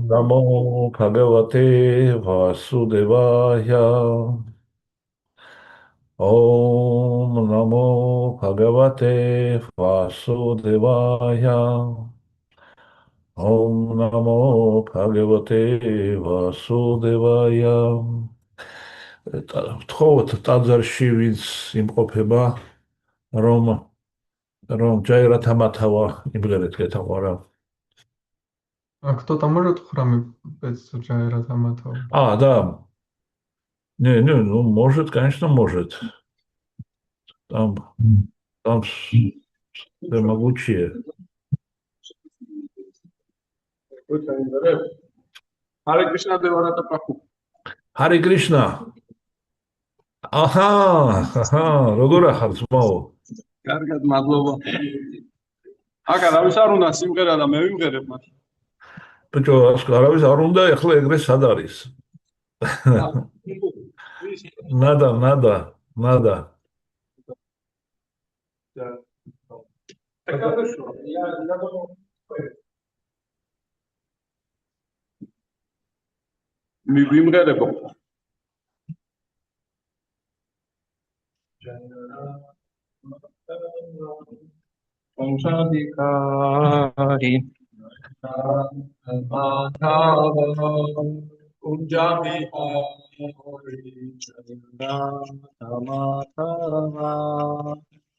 Namo Bhagavate Vasudevaya. Om Namo Bhagavate Vasudevaya. Om Namo Bhagavate Vasudevaya. თხოვოთ ტაძარში ვინც იმყოფება რომ ჯაირათა მათავა იმღერეთ გეთაყვარა. А кто-то может в храме без Джайра Таматова? Да. Не, ну, может, конечно, может. Там все могучие. Харе Кришна Деварата Прабху. Харе Кришна. Аха, როგორ ახარ ძმაო? კარგად, მადლობა. აკა რა ვის არ უნდა სიმღერა და მე ვიმღერებ მათ. ბიჭო, არავის არ უნდა, ეხლა ეგრე სად არის? ნადა. მე ვიმღერებო. Omsadikari Madhava Kunjabihari Madhava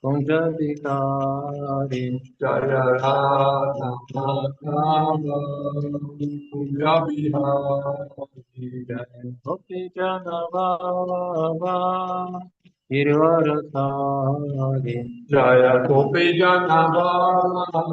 Kunjabihari Jaya Radha Madhava Kunjabihari Jaya Bhakti Janavava Girvaratari Jaya Gopi Janavara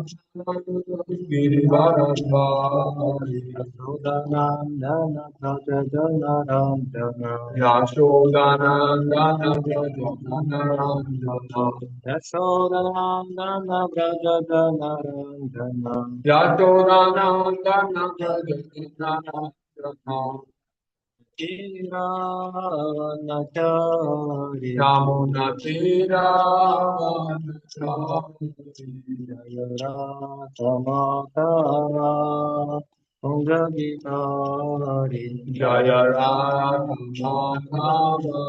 Girvaratari Yashodanandana Prajajanarandana Yashodanandana Prajajanarandana Yashodanandana Prajajanarandana Yashodanandana Prajajanarandana Tiranachari Yamuna Tiranachari Jaya Radha Madhava Kunjabihari Jaya Radha Madhava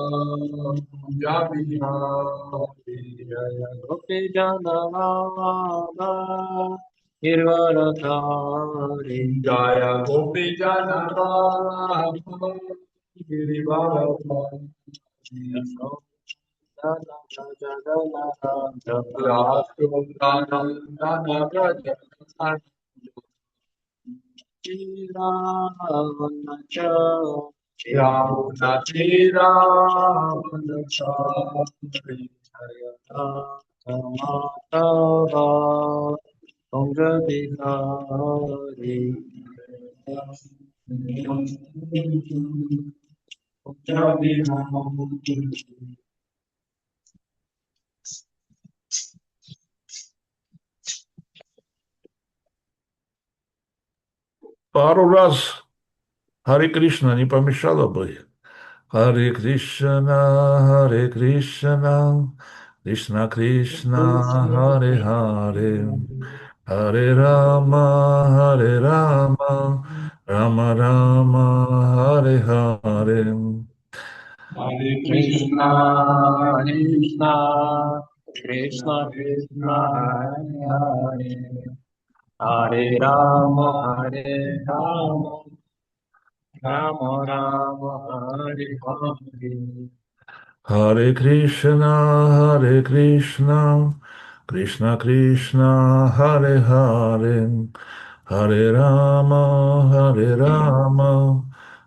Kunjabihari Jaya Gopi Janavava Girvaratari Jaya Gopi Janavava Girvaratari Пару раз Харе Кришна не помешало бы. Харе Кришна, Кришна Кришна, Харе Харе, Харе Рама, Рама Рама, Харе Харе. Hare Krishna, Krishna, Krishna Krishna, Hare Hare, Hare Rama, Rama Rama, Hare Hare. Hare Krishna, Krishna Krishna, Hare Hare, Hare Rama,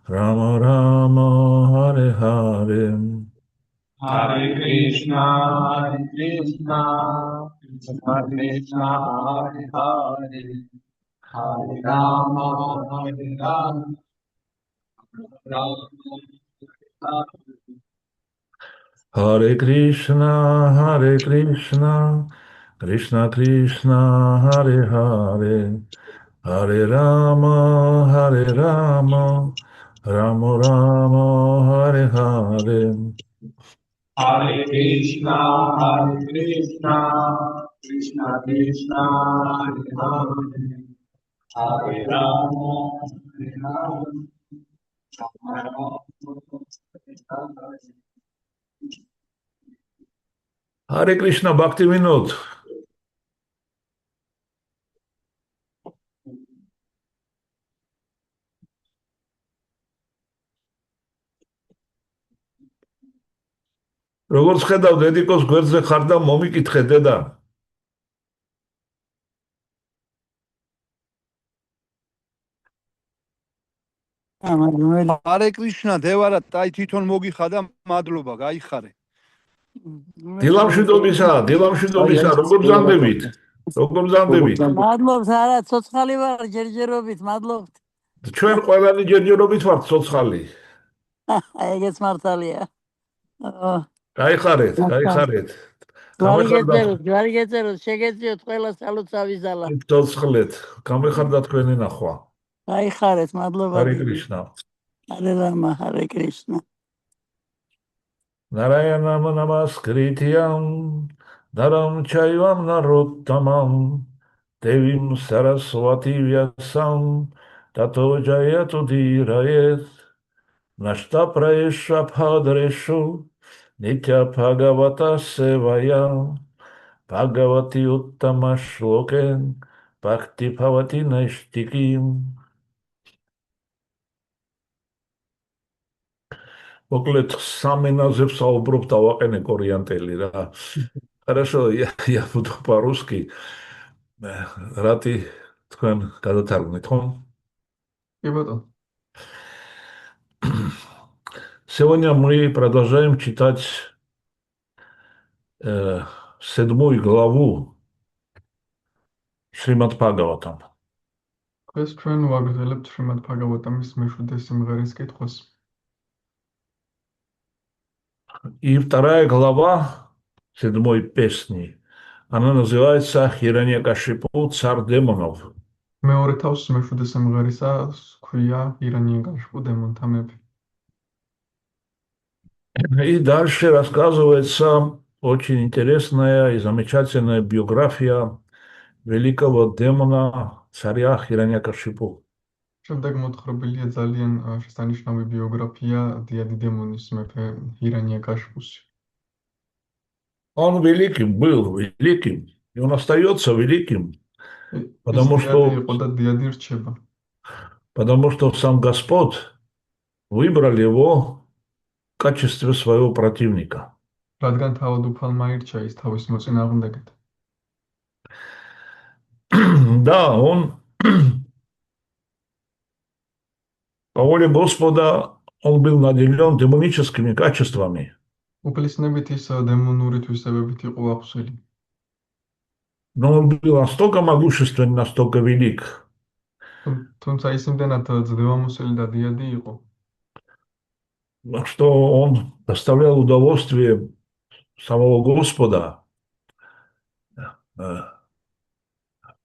Rama Rama, Hare Hare. Hare Krishna, Krishna Krishna, Hare Hare, Hare Rama, Rama Hare Krishna, Krishna Krishna, Hare Hare, Hare Rama, Rama Rama, Hare Hare. Hare Krishna, Krishna Krishna, Hare Hare, Hare Krishna, Bhakti Vinod. როგორც ხედავ, დედიკოს გვერდზე ხარ და მომიკითხე, დედა. Hare Krishna, დევარა, აი თვითონ მოგიხადა, მადლობა, გაიხარე. დილამშვიდობისა, როგორ ბრძანდებით? როგორ ბრძანდებით? მადლობს, არა, ცოცხალი ვარ, ჯერჯერობით, მადლობთ. ჩვენ ყველანი ჯერჯერობით ვართ ცოცხალი. ეგეც მართალია. გაიხარეთ. ჯვარი გეწეროთ, შეგეძიოთ ყველა სალოცავი ზალა. ცოცხლეთ, გამიხარდა თქვენი ნახვა. გაიხარეთ, მადლობა. Hare Krishna. Hare Rama, Hare Krishna. Narayanam namaskrityam Naram chaivam narottamam Devim saraswati vyasam Tato jayatu dirayet Nashta praesha bhadreshu Nitya bhagavata sevaya Bhagavati uttama shloken Bhakti bhavati naishtikim. მოკლედ სამენაზე ვსაუბრობ და ვაყენე კორიანტელი რა. Хорошо, я буду по-русски. Рати თქვენ გადათარგმნით, ხო? კი ბატონო. Сегодня мы продолжаем читать 7 главу Шримад Бхагаватам. ეს ჩვენ ვაგრძელებთ შრიმად ბჰაგავატამის მეშვიდე სიმღერის კითხვას. И вторая глава 7 песни, она называется Хираньякашипу, царь демонов. მეორე თავს მეშვიდე სიმღერისა ქვია ირანიაკაშიფუ დემონთა მეფე. И дальше рассказывается очень интересная и замечательная биография великого демона царя Хираньякашипу. შემდეგ მოთხრობილია ძალიან შესანიშნავი ბიოგრაფია დიადი დემონის მეფე ირანიაკაშიფუს. Он великим был, великим, и он остается великим, потому что сам Господь выбрал его в качестве своего противника. რადგან თავად უფალმა ირჩა ის თავის მოწინააღმდეგედ. Да, он по воле Господа он был наделен демоническими качествами. უფლისნებით ის დემონური თვისებებით იყო აღსველი. Но он был настолько могущественный, настолько велик. თუმცა ის იმდენად ძლევამოსილი და დიადი იყო, что он доставлял удовольствие самого Господа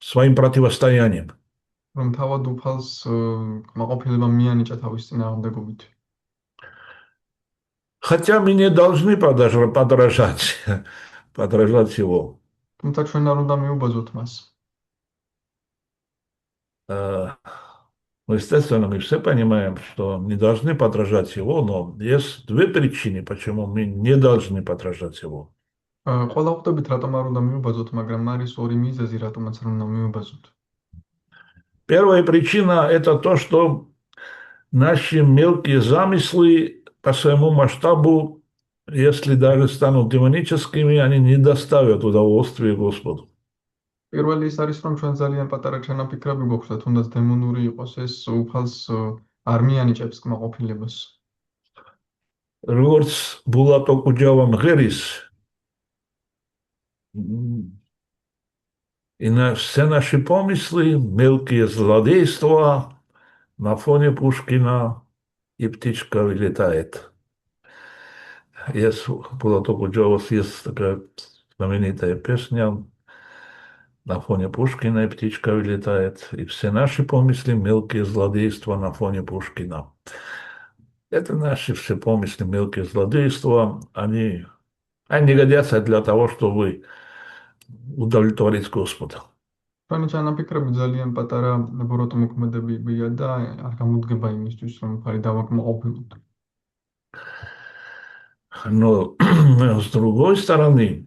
своим противостоянием. რომ თავად უფალს კმაყოფილება მიანიჭა თავის წინააღმდეგობით. Хотя мы не должны подражать его. თუმცა ჩვენ არ უნდა მიუბაზოთ მას. Естественно, мы все понимаем, что не должны подражать его, но есть две причины, почему мы не должны подражать его. ყველა ხვდებით, რატომ არ უნდა მიუბაზოთ, მაგრამ არის ორი მიზეზი, რატომაც არ უნდა მიუბაზოთ. Первая причина – это то, что наши мелкие замыслы по своему масштабу, если даже станут демоническими, они не доставят удовольствия Господу. პირველი ის არის, რომ ჩვენ ძალიან პატარა ჩანაფიქრები გვაქვს და თუნდაც დემონური იყოს, ეს უფალს არ მიანიჭებს კმაყოფილებას. როგორც ბულატო კუჯავა მღერის, и все наши помыслы, мелкие злодейства на фоне Пушкина и птичка вылетает. Есть Булато Куджава, есть такая знаменитая песня на фоне Пушкина и птичка вылетает. И все наши помыслы, мелкие злодейства на фоне Пушкина. Это наши все помыслы, мелкие злодейства, они не годятся для того, чтобы удовлетворить Господа. ჩვენი ჩანაფიქრები ძალიან патара ბოროტმოქმედებია და არ გამოდგება იმისთვის, რომ ფარი დავაკმაყოფილოთ. Но с другой стороны,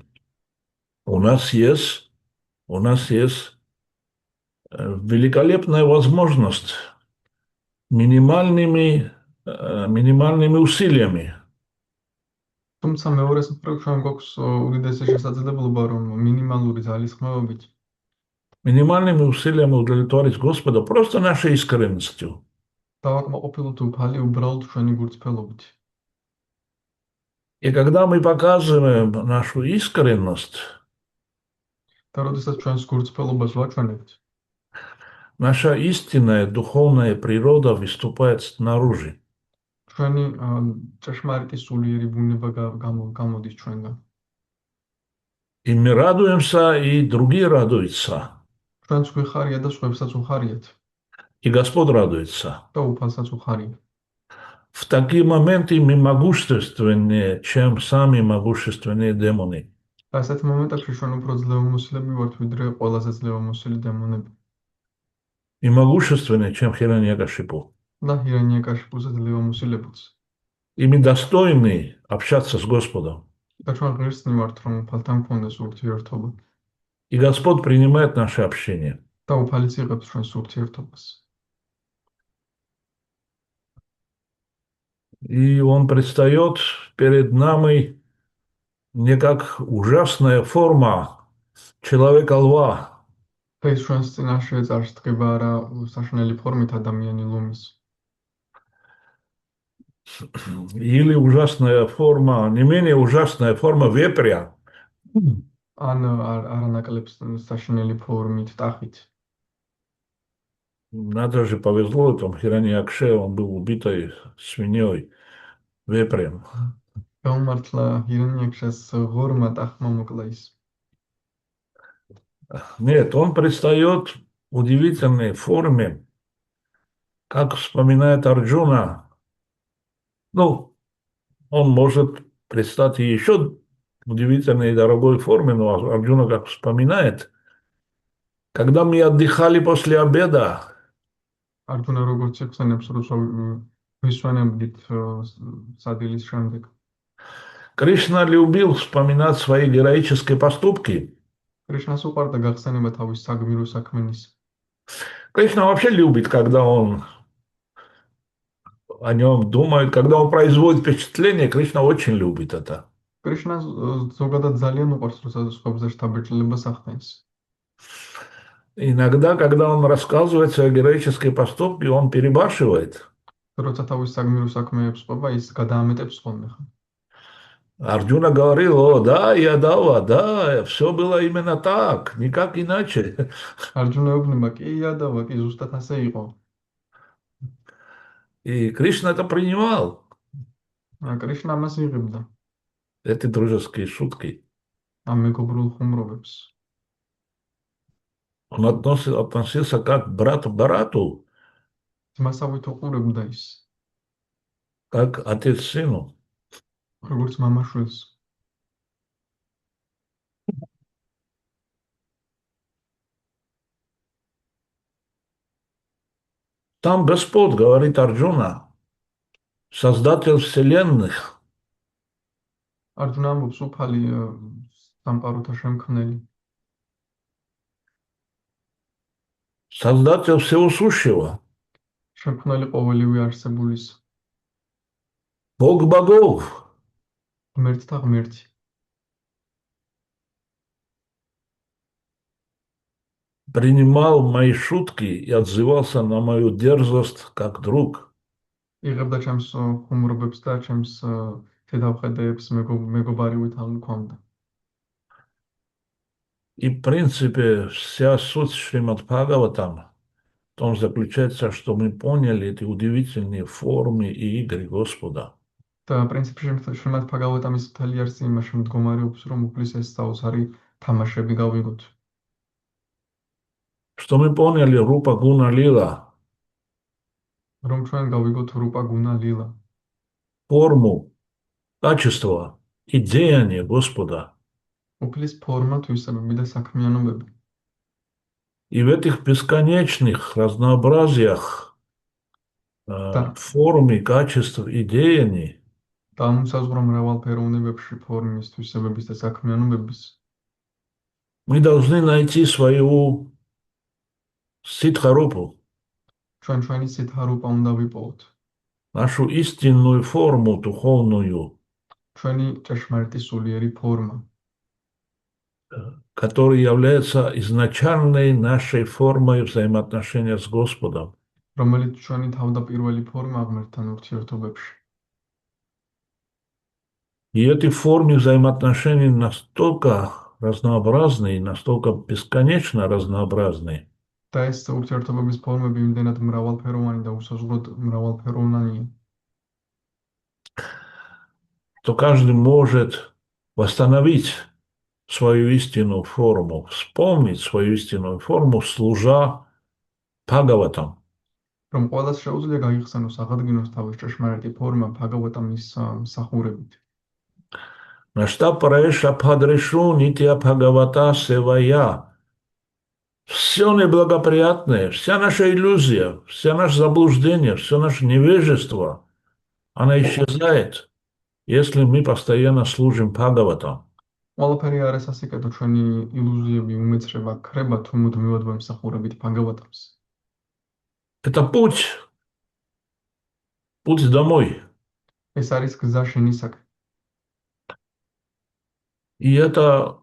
у нас есть, у нас есть великолепная возможность минимальными усилиями, თუმცა მეორეს მხრივ ჩვენ გვაქვს უდიდესი შესაძლებლობა, რომ მინიმალური ძალისხმევებით минимальными усилиями удовлетворить Господа просто нашей искренностью. დავაკმაყოფილოთ უფალი უბრალოდ ჩვენი გულწრფელობით. И когда мы показываем нашу искренность, და როდესაც ჩვენს გულწრფელობას ვაჩვენებთ, наша истинная духовная природа выступает снаружи. ჩვენი ჭეშმარიტი სულიერი ბუნება გამოდის ჩვენგან. И мы радуемся, и другие радуются, ჩვენც გვიხარია და სხვებსაც უხარიათ и Господь радуется. და უფალსაც უხარია. В такие моменты мы могущественнее, чем сами могущественные демоны. ასეთ მომენტებში ჩვენ უფრო ძლევამოსილები ვართ, ვიდრე ყველაზე ძლევამოსილი დემონები. И могущественнее, чем Хираньякашипу. და ჰირანიაკაშიფუზე ძლევამოსილებიც. И мы достойны общаться с Господом. და ჩვენ ღირსნი ვართ, რომ უფალთან გქონდეს ურთიერთობა И Господь принимает наше общение. და უფალიც იღებს ჩვენს ურთიერთობას. И Он предстает перед нами не как ужасная форма человека-льва, და ის ჩვენს წინაშე წარსდგება არა საშინელი ფორმით ადამიანი ლომის. или ужасная форма, не менее ужасная форма вепря. ან არანაკლებს საშინელი ფორმით ტახით. Надо же повезло этому Хираньякше, он был убитой свиньей, вепрем. გაუმართლა ჰირანიაკშას ღორმა ტახმა მოკლა ის. Нет, он предстает в удивительной форме, как вспоминает Арджуна. Ну, он может предстать и еще в удивительной и дорогой форме, но Арджуна как вспоминает, когда мы отдыхали после обеда, არჯუნა როგორც ეხსენებს, როცა ვისვენებდით სადილის შემდეგ. Кришна любил вспоминать свои героические поступки. კრიშნას უყვარდა გახსენება თავის საგმირო საქმენის. Кришна вообще любит, когда он о нем думает, когда он производит впечатление, Кришна очень любит это. კრიშნას ზოგადად ძალიან უყვარს, როცა სხვებზე შთაბეჭდილებას ახდენს. Иногда, когда он рассказывает свои героические поступки, он перебарщивает. როცა თავის საგმირო საქმეებს ყვება, ის გადაამეტებს ხოლმე. Арджуна говорил: о, да, да, все было именно так, никак иначе. არჯუნა ეუბნება, კი იადავა, კი ზუსტად ასე იყო. И Кришна это принимал, კრიშნა ამას იღებდა, эти дружеские шутки. ამ მეგობრულ ხუმრობებს. Он относился как брат к брату, ძმასავით უყურებდა ის, как отец к сыну. როგორც მამაშვილს. Там Господь говорит Арджуна, Создатель вселенных, არჯუნა ამბობს, უფალი სამყაროთა შემქმნელი, Создатель всего сущего, შემქმნელი ყოველივე არსებულის, Бог богов. ღმერთთა ღმერთი. Принимал мои шутки и отзывался на мою дерзость как друг. იღებდა ჩემს ხუმრობებს და ჩემს შედავხედეებს მეგობარივით ამქვამდა. И, в принципе, вся суть Шримад Бхагаватам в том заключается, что мы поняли эти удивительные формы и игры Господа. და პრინციპში შრიმად ბჰაგავატამის მთელი არსი იმაში მდგომარეობს, რომ უფლის ეს საოცარი თამაშები გავიგოთ. Что мы поняли Рупа Гуна Лила, რომ ჩვენ გავიგოთ რუპა გუნა ლილა, форму, качество и деяние Господа. უფლის ფორმა, თვისებები და საქმიანობები. И в этих бесконечных разнообразиях და формы, качеств и деяний განსაზღვრო მრავალფეროვნებებში ფორმის, თვისებების და საქმიანობების мы должны найти свою ситхарупу, ჩვენი სითარუპა უნდა ვიპოვოთ, нашу истинную форму духовную, ჩვენი ჭეშმარიტი სულიერი ფორმა, которая является изначальной нашей формой взаимоотношения с Господом. რომელიც ჩვენი თავდაპირველი ფორმა ღმერთთან ურთიერთობებში. И эти формы взаимоотношений настолько разнообразны, настолько бесконечно разнообразны, და ეს ურთიერთობების ფორმები იმდენად მრავალფეროვანი და უსაზღვროდ მრავალფეროვნანია, что каждый может восстановить свою истинную форму, вспомнить свою истинную форму, служа Бхагаватам. რომ ყველას შეუძლია გაიხსენოს აღადგინოს თავის ჭეშმარიტი ფორმა ბჰაგავატამის მსახურებით. Нашта праеша падрешу нитья Бхагавата севая. Все неблагоприятное, вся наша иллюзия, вся наше заблуждение, все наше невежество, она исчезает, если мы постоянно служим Бхагаватам. ყველაფერი არის ასიკეთო ჩვენი ილუზიები უმეცრება ქრება თუ მუდმივად ვემსახურებით ბჰაგავატამს. Это путь домой. ეს არის გზა შენისაკენ. И это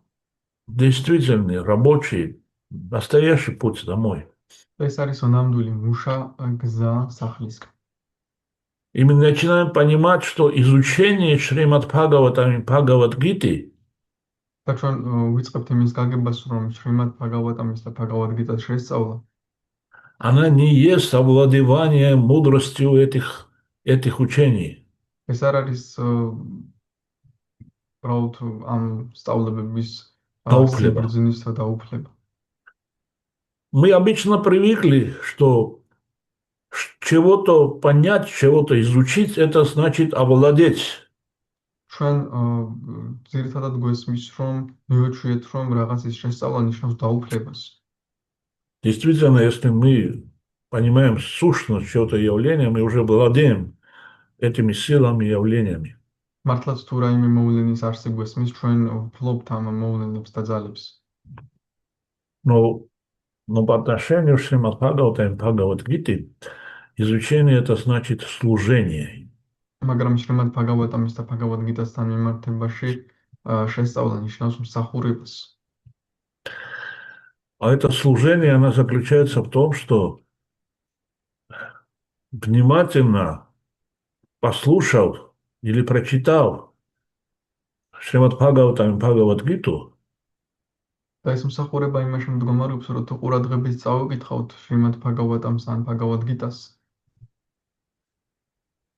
действительно рабочий, настоящий путь домой. ეს არის ნამდვილი მუშა გზა სახლისკენ. И мы начинаем понимать, что изучение Шримад Бхагаватам и Бхагавад-гиты და ჩვენ ვიწყებთ იმის გაგებას, რომ შრიმად ბჰაგავატამის და ბჰაგავად-გიტას შესწავლა она не есть овладевание мудростью этих учений. ეს არ არის უბრალოდ ამ სწავლებების დაუფლება. სიბრძნისა დაუფლება. Мы обычно привыкли, что чего-то понять, чего-то изучить, это значит овладеть. ჩვენ ძირითადად გვესმის, რომ მივეჩვიეთ, რომ რაღაცის შესწავლა ნიშნავს დაუფლებას. Действительно, если мы понимаем сущность чего-то явления, мы уже владеем этими силами и явлениями. მართლაც თუ რაიმე მოვლენის არსი გვესმის, ჩვენ ვფლობთ ამ მოვლენებს და ძალებს. Но по отношению к Шримад Бхагаватам и Бхагавад-гите изучение это значит служение. მაგრამ შრიმად ბჰაგავატამის და ბჰაგავად-გიტასთან მიმართებაში შესწავლა ნიშნავს მსახურებას. А это служение, оно заключается в том, что внимательно послушав или прочитав Шримад Бхагаватам и Бхагавад-гиту, და ეს მსახურება იმაში მდგომარეობს, რომ თუ ყურადღებით წავიკითხავთ შრიმად ბჰაგავატამს ან ბჰაგავად-გიტას,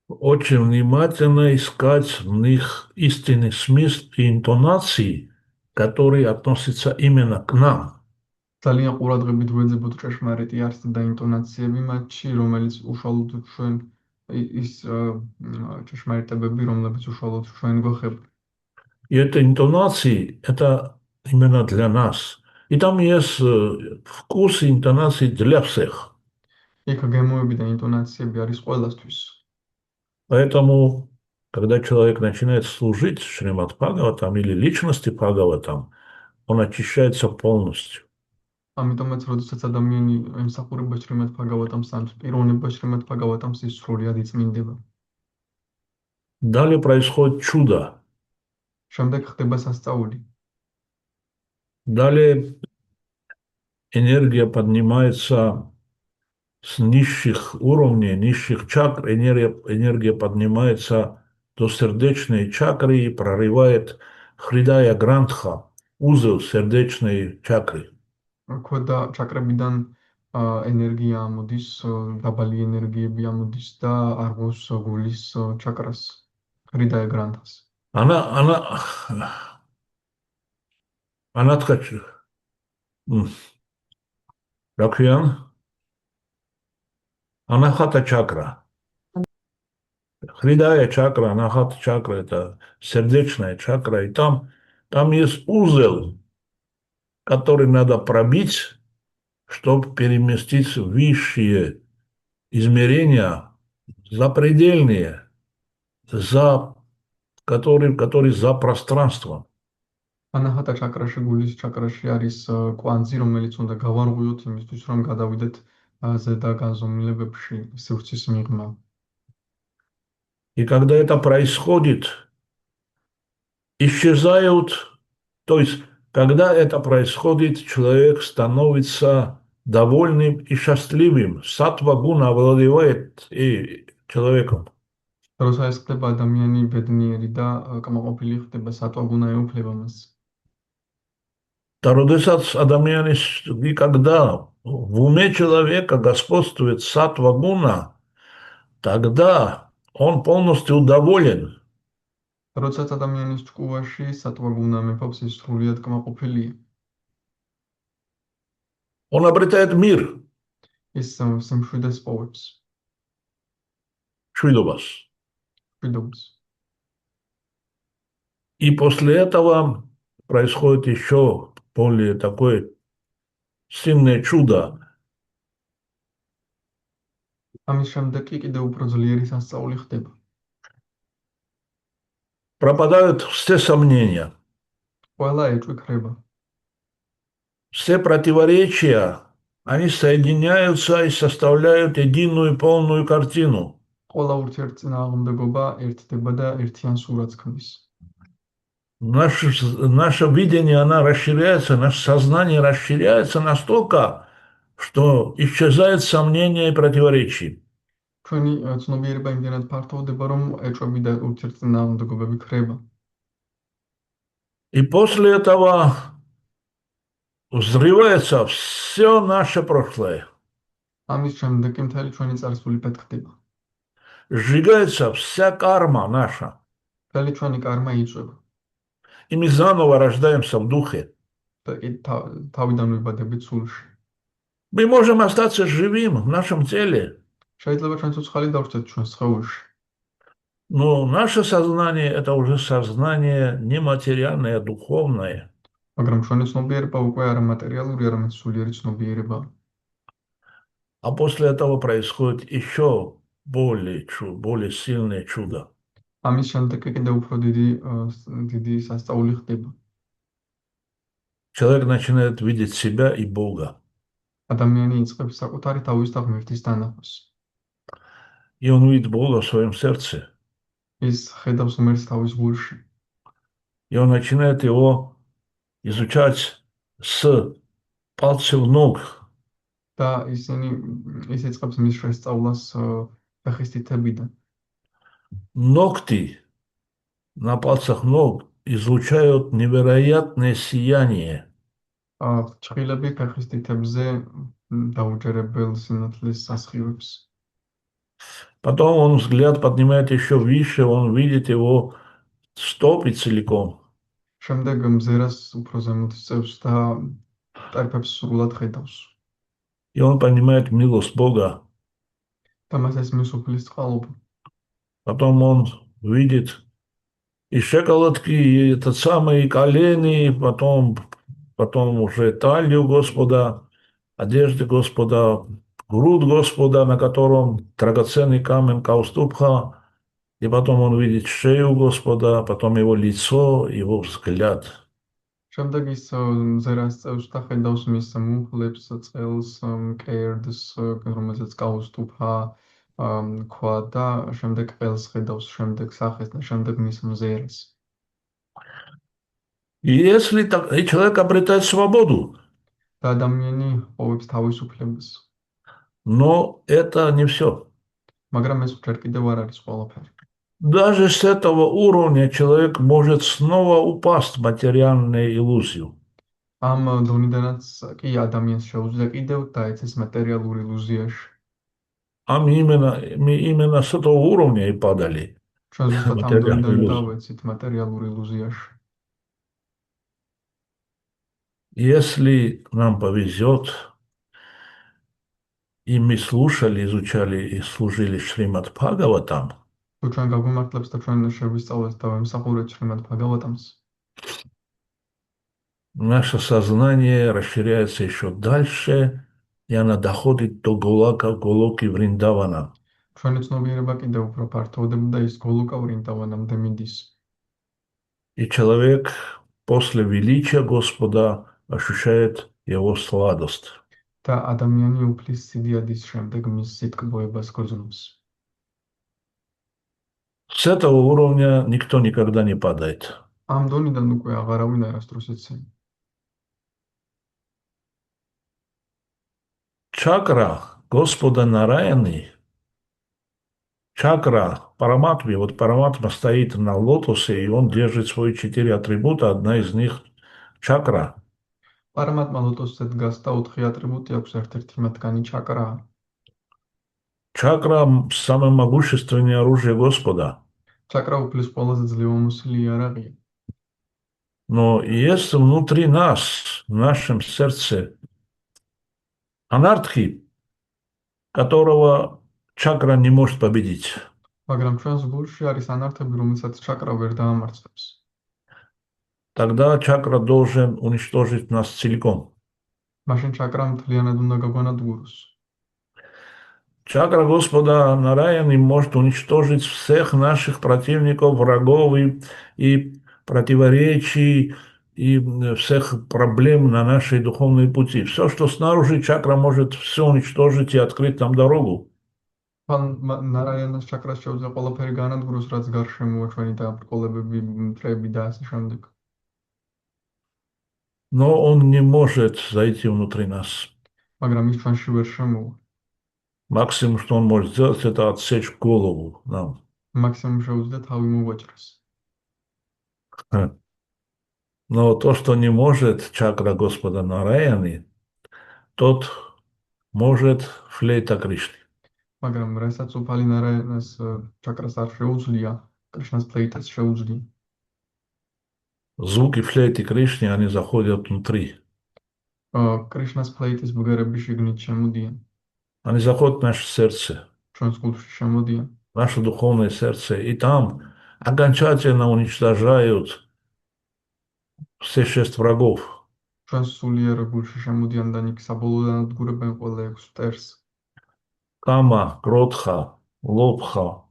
очень внимательно искать в них истинный смысл и интонации, которые относятся именно к нам. ძალიან ყურადღებით ვეძებოთ ჭეშმარიტი არსი და ინტონაციები მათში, რომელიც უშუალოდ ჩვენ ის ჭეშმარიტებები, რომლებიც უშუალოდ ჩვენ გვეხება. И эта интонация, это именно для нас. И там есть вкус и интонации для всех. იქ გემოები და ინტონაციები არის ყველასთვის. Поэтому, когда человек начинает служить Шримад Бхагаватам или личности Бхагаватам, он очищается полностью. ამიტომაც, როდესაც ადამიანი ემსახურება შრიმად ბჰაგავატამს ან პიროვნება შრიმად ბჰაგავატამს, ის სრულად იწმინდება. Далее происходит чудо. შემდეგ ხდება სასწაული. Далее энергия поднимается с низших уровней, низших чакр, энергия поднимается до сердечной чакры и прорывает Хридая Грантха, узел сердечной чакры. ქვედა ჩაკრებიდან ენერგია ამოდის, დაბალი ენერგიები ამოდის და არგოს გულის ჩაკრას, ხრიდაე გრანთას. Она ткачу. Раквиан? Анахата чакра. Хридая чакра, анахата чакра – это сердечная чакра. И там есть узел, который надо пробить чтобы переместиться в высшие измерения, запредельные, которые за пространством. ანაჰატა ჩაკრაში, გულის ჩაკრაში არის კვანძი, რომელიც უნდა გავარღვიოთ იმისთვის, რომ გადავიდეთ ზედა განზომილებებში სივრცის მიღმა. И когда это происходит, исчезают, то есть, когда это происходит, человек становится довольным и счастливым. Сатва гуна овладевает и человеком. როცა ეს ხდება, ადამიანი ბედნიერი და კმაყოფილი ხდება, სატვაგუნა ეუფლება მას. Тародесац адамианис, и когда в уме человека господствует сатва гуна, тогда он полностью доволен. როდესაც ადამიანის ჭკუაში სატვაგუნა მეფობს, ის სრულიად კმაყოფილია. Он обретает мир, ის სიმშვიდეს პოვებს, чудовас. მშვიდობას. И после этого происходит еще более такое сильное чудо. ამის შემდეგ კი კიდევ უფრო ძლიერი სასწაული ხდება. Пропадают все сомнения, ყველა ეჭვი ქრება. все противоречия, они соединяются и составляют единую полную картину. ყველა ურთიერთწინააღმდეგობა ერთდება და ერთიან სურათს ქმნის. Наше видение, оно расширяется, наше сознание расширяется настолько, что исчезают сомнения и противоречия. ჩვენი ცნობიერება იმდენად ფართოვდება, რომ ეჭვები და ურთიერთწინააღმდეგობები ქრება. И после этого взрывается все наше прошлое. ამის შემდეგ კი მთელი ჩვენი წარსული პეთქდება. Сжигается вся карма наша. მთელი ჩვენი კარმა იწვება И мы заново рождаемся в духе. და კი თავიდან ვიბადებით სულში. Мы можем остаться живым в нашем теле, შეიძლება ჩვენ ცოცხალი დავrჩეთ ჩვენს სხეულში, но наше сознание – это уже сознание нематериальное, духовное. მაგრამ ჩვენი ცნობიერება უკვე არა მატერიალური, არამედ სულიერი ცნობიერებაა. А после этого происходит еще более сильное чудо. ამის შემდეგ კი კიდევ უფრო დიდი სასწაული ხდება. Человек начинает видеть себя и Бога. ადამიანი იწყებს საკუთარი თავის და ღმერთის დანახვას. И он видит Бога в своем сердце. ის ხედავს ღმერთს თავის გულში И он начинает его изучать с пальцев ног. და ის იწყებს მის შესწავლას ფეხის თითებიდან. Ногти на пальцах ног излучают невероятное сияние. ჭხილები ფეხის თითებზე დაუჯერებელ სინათლეს ასხივებს. Потом он взгляд поднимает еще выше, он видит его стопы целиком. შემდეგ მზერას უფრო ზემოთ წევს და ტარფებს სრულად ხედავს. И он понимает милость Бога. და მას ეს მისუფლის წყალობა. Потом он видит и щиколотки, и этот самый колени, потом уже талию Господа, одежды Господа, грудь Господа, на котором драгоценный камень Кауступха, и потом он видит шею Господа, потом его лицо, его взгляд. შემდეგ ის მზერას წევს და ხედავს მის მუხლებს, წყელს, კეირდს, რომელზეც კაუსტუფა ქვა და შემდეგ ყელს ხედავს, შემდეგ სახეს და შემდეგ მის მზერას. И если и человек обретает свободу, და ადამიანი ხოვებს თავისუფლებას. но это не все. მაგრამ ეს ჯერ კიდევ არ არის ყველაფერი. Даже с этого уровня человек может снова упасть в материальную иллюзию. ამ დონიდანაც კი ადამიანს შეუძლია კიდევ დაეცეს მატერიალურ ილუზიაში. А мы именно с этого уровня и падали. ჩვენ ზუსტად ამ Material დონიდან иллюзия. დავეცით მატერიალურ ილუზიაში. Если нам повезет, и мы слушали, изучали и служили Шримад Бхагаватам, თუ ჩვენ გაგვიმართლებს და ჩვენ შევისწავლეთ და ვემსახურეთ შრიმად ბჰაგავატამს, наше сознание расширяется еще дальше и она доходит до Голоки Вриндавана. ჩვენი ცნობიერება კიდევ უფრო ფართოვდება და ის გოლუკა ვრინდავანამდე მიდის. И человек после величия Господа ощущает его сладость. და ადამიანი უფლის სიდიადის შემდეგ მის სიტკბოებას გრძნობს. С этого уровня никто никогда не падает. ამ დონიდან უკვე აღარავინ არასდროს ეცემა. Чакра Господа Нараяны, чакра Параматмы, вот Параматма стоит на лотосе, и он держит свои 4 атрибута, одна из них чакра. პარამატმა ლოტოსზე დგას და 4 ატრიბუტი აქვს, ერთ-ერთი მათგანი ჩაკრაა. Чакра – самое могущественное оружие Господа. ჩაკრა უფლის ყველაზე ძლევამოსილი იარაღია. Но есть внутри нас, в нашем сердце, анархи, которого чакра не может победить. მაგრამ ჩვენს გულში არის ანართები, რომელსაც ჩაკრა ვერ დაამარცხებს. Тогда чакра должен уничтожить нас целиком. მაშინ ჩაკრა მთლიანად უნდა გაგვანადგუროს. Чакра Господа Нараяны может уничтожить всех наших противников, врагов и противоречий, и всех проблем на нашей духовной пути. Все, что снаружи, чакра может все уничтожить и открыть нам дорогу. ნარაიანას ჩაკრას შეუძლია ყველაფერი განადგუროს, რაც გარშემოა, ჩვენი დაბრკოლებები, მტრები და ასე შემდეგ. Но он не может зайти внутри нас. მაგრამ ის ჩვენში ვერ შემოვა. Максимум, что он может сделать, это отсечь голову нам. მაქსიმუმ შეუძლია თავი მოვაჭროს. Но то, что не может чакра Господа Нараяны, тот может флейта Кришны. მაგრამ რასაც უფალი ნარაიანას ჩაკრას არ შეუძლია, კრიშნას ფლეიტას შეუძლია. Звуки флейты Кришны, они заходят внутри. კრიშნას ფლეიტის ბგერები შიგნით შემოდიან. Они заходят в наше сердце, ჩვენს გულში შემოდიან. в наше духовное сердце. И там окончательно уничтожают все 6 врагов. ჩვენს სულიერ გულში შემოდიან და იქ საბოლოოდ ანადგურებენ ყველა 6 მტერს. Кама, Кротха, Лобха,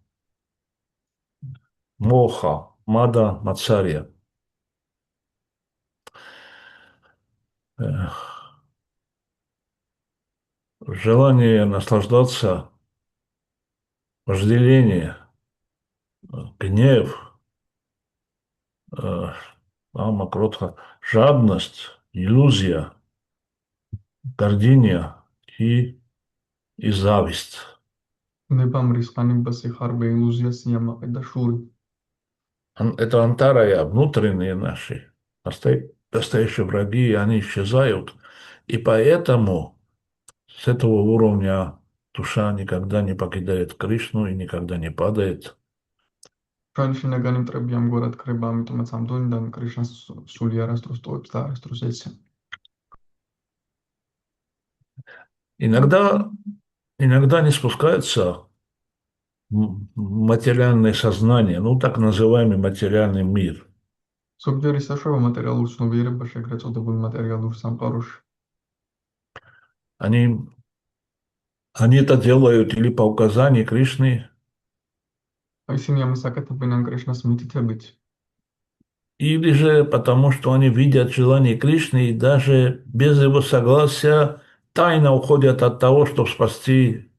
Моха, Мада, Мацария. Желание наслаждаться, вожделение, гнев, Кама, Кротха, жадность, иллюзия, гордыня и зависть. ნებამრის ხანიბა, სიხარბე, ილუზია, სიამაყე და შური. Это антарая, внутренние наши, настоящие враги, и они исчезают. И поэтому с этого уровня душа никогда не покидает Кришну и никогда не падает. ჩვენი შინაგანი მტრები ამგვარად ქრება, ამიტომაც ამ დონიდან კრიშნას სული არასდროს ტოვებს და არასდროს ეცემა. Иногда не спускается материальное сознание, ну так называемый материальный мир. ზოგჯერ ისაშოვა მატერიალურ ცნობიერებაში, ეგრეთ წოდებულ მატერიალურ სამყაროში. Они это делают или по указанию Кришны, ისინი ამას აკეთებენ ან კრიშნას მითითებით, или же потому, что они видят желание Кришны и даже без его согласия тайно уходят от того, чтобы спасти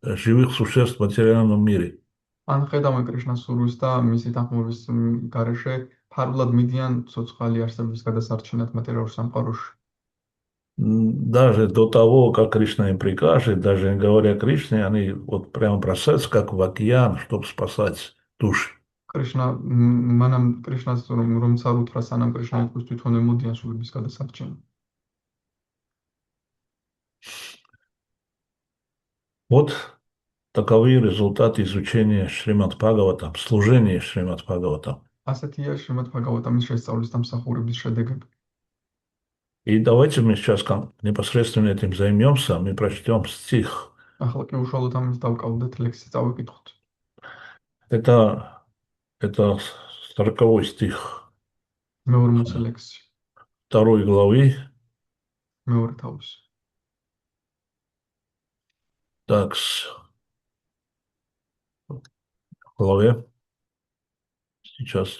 живых существ в материальном мире. ან ხედავენ კრიშნას სურვილს და მისი თანხმობის გარეშე ფარულად მიდიან ცოცხალი არსების გადასარჩენად მატერიალურ სამყაროში. Даже до того, как Кришна им прикажет, даже не говоря Кришне, они вот прямо бросаются, как в океан, чтобы спасать души. კრიშნა მანამ კრიშნას რომ არ უთხრა, სანამ კრიშნა იტყვის, თვითონ ემოდიან სულების გადასარჩენად. Вот таковы результаты изучения Шримад Бхагаватам, служения Шримад Бхагаватам. ასეთია შრიმად ბჰაგავატამის შესწავლის დამსახურების შედეგები. И давайте мы сейчас непосредственно этим займемся, мы прочтем стих. ახლა კი უშუალოდ ამით დავკავდეთ ლექსი წავიკითხოთ. Это 40 стих მე-40 ლექსი, 2 главы, მეორე თავის. Так, в голове. Сейчас.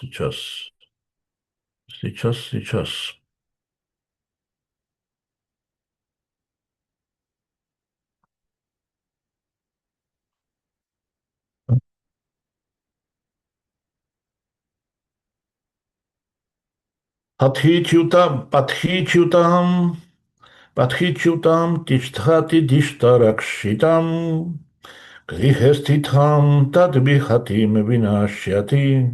Подхичутам, тиштхати диштаракшитам, грихеститхам, тадбихатим винашяти,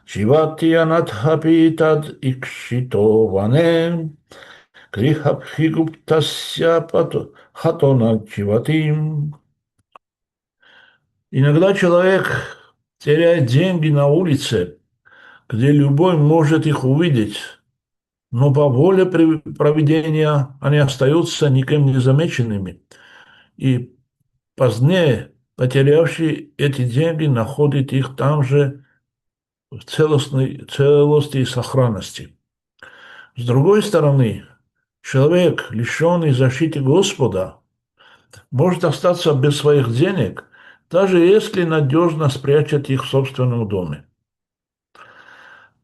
живати анатхапи тад икшитоване, грихабхигуптася хатона чиватим. Иногда человек теряет деньги на улице, где любой может их увидеть, но по воле проведения они остаются никем не замеченными, и позднее потерявший эти деньги находит их там же в целости и сохранности. С другой стороны, человек, лишенный защиты Господа, может остаться без своих денег, даже если надежно спрячет их в собственном доме.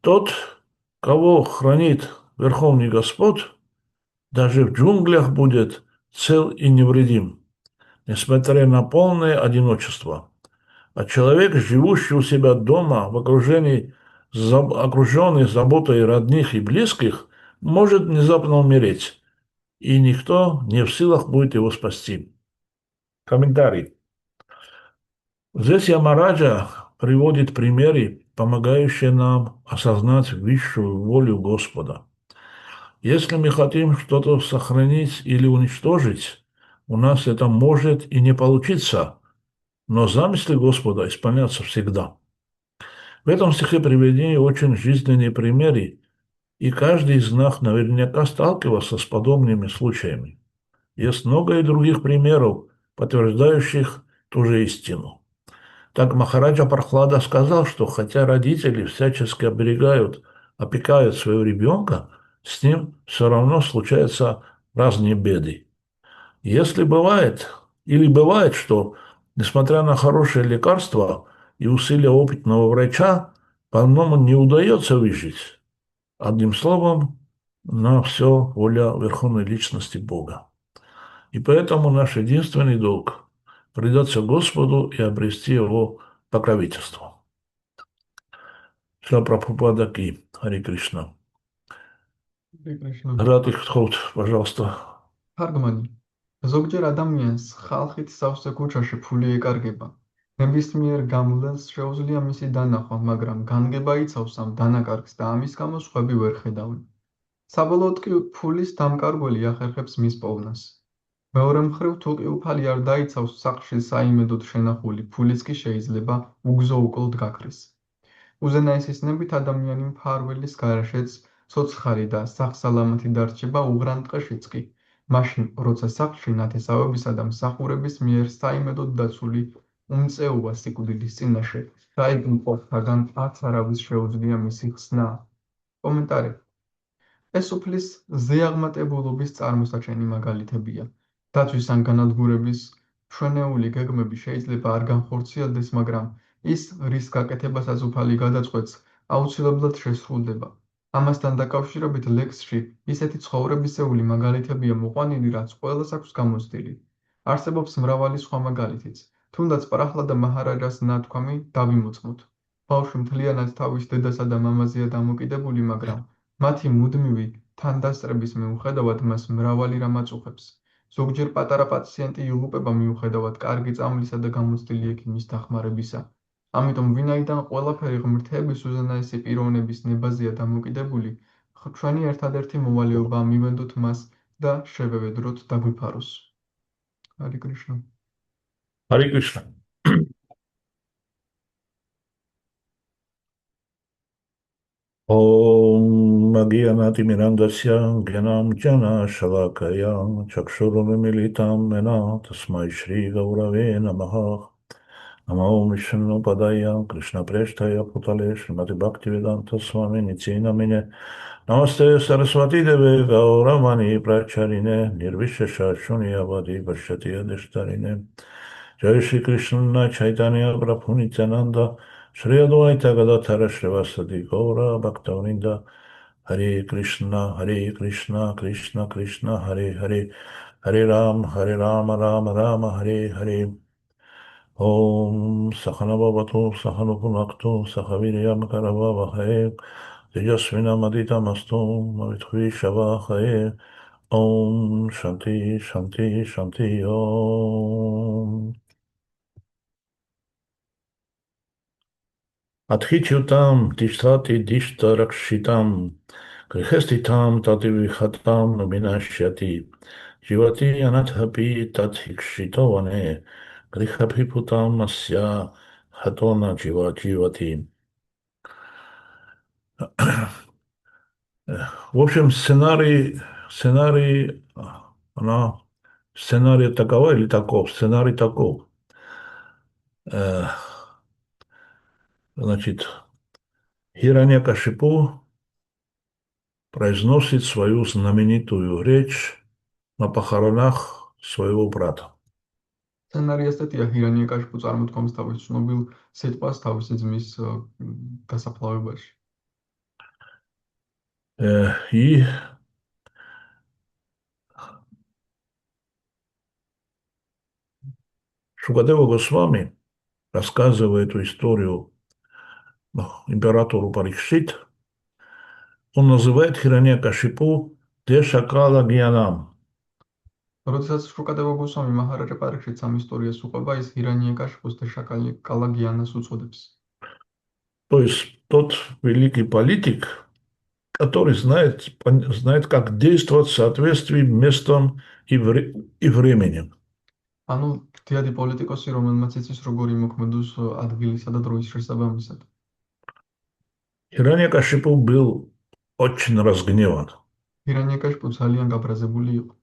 Тот, кого хранит Верховный Господь, даже в джунглях будет цел и невредим, несмотря на полное одиночество. А человек, живущий у себя дома, окруженный заботой родных и близких, может внезапно умереть, и никто не в силах будет его спасти. Комментарий. Здесь Ямараджа приводит примеры, помогающие нам осознать высшую волю Господа. Если мы хотим что-то сохранить или уничтожить, у нас это может и не получиться, но замыслы Господа исполнятся всегда. В этом стихе приведены очень жизненные примеры, и каждый из нас наверняка сталкивался с подобными случаями. Есть много и других примеров, подтверждающих ту же истину. Так Махараджа Прахлада сказал, что хотя родители всячески опекают своего ребенка, с ним все равно случаются разные беды. Если бывает, что, несмотря на хорошее лекарство и усилия опытного врача, больному не удается выжить. Одним словом, на все воля Верховной Личности Бога. И поэтому наш единственный долг – предаться Господу и обрести Его покровительство. Шрила Прабхупада ки, Хари Кришна. Радик Тхот, пожалуйста. თარგმანი. ზოგჯერ ადამიანს ხალხით სავსე ქუჩაში ფული ეკარგება. ნებისმიერ გამლელს შეუძლია მისი დანახვა, მაგრამ განგება იცავს ამ დანაკარგს და ამის გამო სხვები ვერ ხედავენ. საბოლოოდ კი ფულის დამკარგველი ახერხებს მის პოვნას. მეორე მხრივ, თუ კი უფალი არ დაიცავს სახლში საიმედოდ შენახული, ფულიც კი შეიძლება უგზო უკლოდ გაქრეს. უზენაესის ნებით ადამიანი მფარველის გარეშეც ცოცხალი და სახსალამათი დარჩება უღრან ტყეშიც კი. მაშინ, როცა სახლში ნათესავებისა და მსახურების მიერ საიმედოდ დაცული უმწეუა სიკვდილის წინაშე, რაიგ მყოფთაგან არც არავის შეუძლია მისი ხსნა. კომენტარი. ეს უფლის ზეაღმატებულობის წარმოსაჩენი მაგალითებია. დაცვის ან განადგურების მშვენეული გეგმები შეიძლება არ განხორციელდეს, მაგრამ ის, რის გაკეთებასაც უფალი გადაწყვეტს, აუცილებლად შესრულდება. ამასთან დაკავშირებით ლექსში ისეთი ცხოვრებისეული მაგალითებია მოყვანილი, რაც ყველას აქვს გამოცდილი. არსებობს მრავალი სხვა მაგალითიც, თუნდაც პრაჰლადა მაჰარაჯას ნათქვამი დავიმოწმოთ. ბავშვი მთლიანად თავის დედასა და მამაზეა დამოკიდებული, მაგრამ მათი მუდმივი თანდასწრების მიუხედავად მას მრავალი რამ აწუხებს. ზოგჯერ პატარა პაციენტი იღუპება მიუხედავად კარგი წამლისა და გამოცდილი ექიმის დახმარებისა. ამიტომ ვინაიდან ყველაფერი ღმრთების უზენაესი პიროვნების ნებაზეა დამოკიდებული, ჩვენი ერთადერთი მოვალეობაა მივენდოთ მას და შევევედროთ დაგვიფაროს. ჰარი კრიშნა. Хари Кришна. Om Gyanati Mirandasya Gyanam Jana Shalakaya Chakshurumilitam Mena Tasmai Shri Gaurave Namaha Namo Vishnu Padaya Krishna Preshtaya Putale Srimati Bhaktivedanta Swami Nitya Namine Namaste Saraswati Deve Gauramani Pracharine Nirvishesha Shunyavadi Vashyati Adishtarine Jai Shri Krishna Chaitanya Prabhu Nityananda Shri Advaita Gadadhara Shrivasadi Gaura Bhaktavinda Hare Krishna Krishna Krishna Hare Hare Hare Rama Rama Hare Hare Om Sahana Bhavatu Sahana Punaktu Sahaviryam Karavavahe Tejasvina Madita Mastu Mavitri Shavahaye Om Shanti Om Adhichutam Tishtati Dishta Rakshitam Grihestitam Tativihatam Vinashyati Jivati Anathapi Tathikshitavane Grihapiputam Asya Hatona Jivati. В общем, сценарий такова или таков, сценарий таков. Значит, Хираньякашипу произносит свою знаменитую речь на похоронах своего брата. სცენარი ასეთია ჰირანიაკაშიპუ წარმოთქვამს თავის ცნობილ სიტყვას თავისი ძმის დასაფლავებაში. И Шукадева Госвами, рассказывая эту историю императору Парикшит, он называет Хираньякашипу Дешакала Гьянам. როდესაც შუკადევა გოსვამი მაჰარაჯა პარიქშიც ამ ისტორიას უყვება, ის ჰირანიაკაშიპუს და კალაგიანას уцодებს. То есть тот великий политик, который знает, как действовать в соответствии местом и временем. ანუ თეადი პოლიტიკოსი, რომელმაც იცის როგორი მოქმედოს ადგილისა და დროის შესაბამისად. Хираньякашипу был очень разгневан. ჰირანიაკაშიპუ ძალიან გაბრაზებული იყო.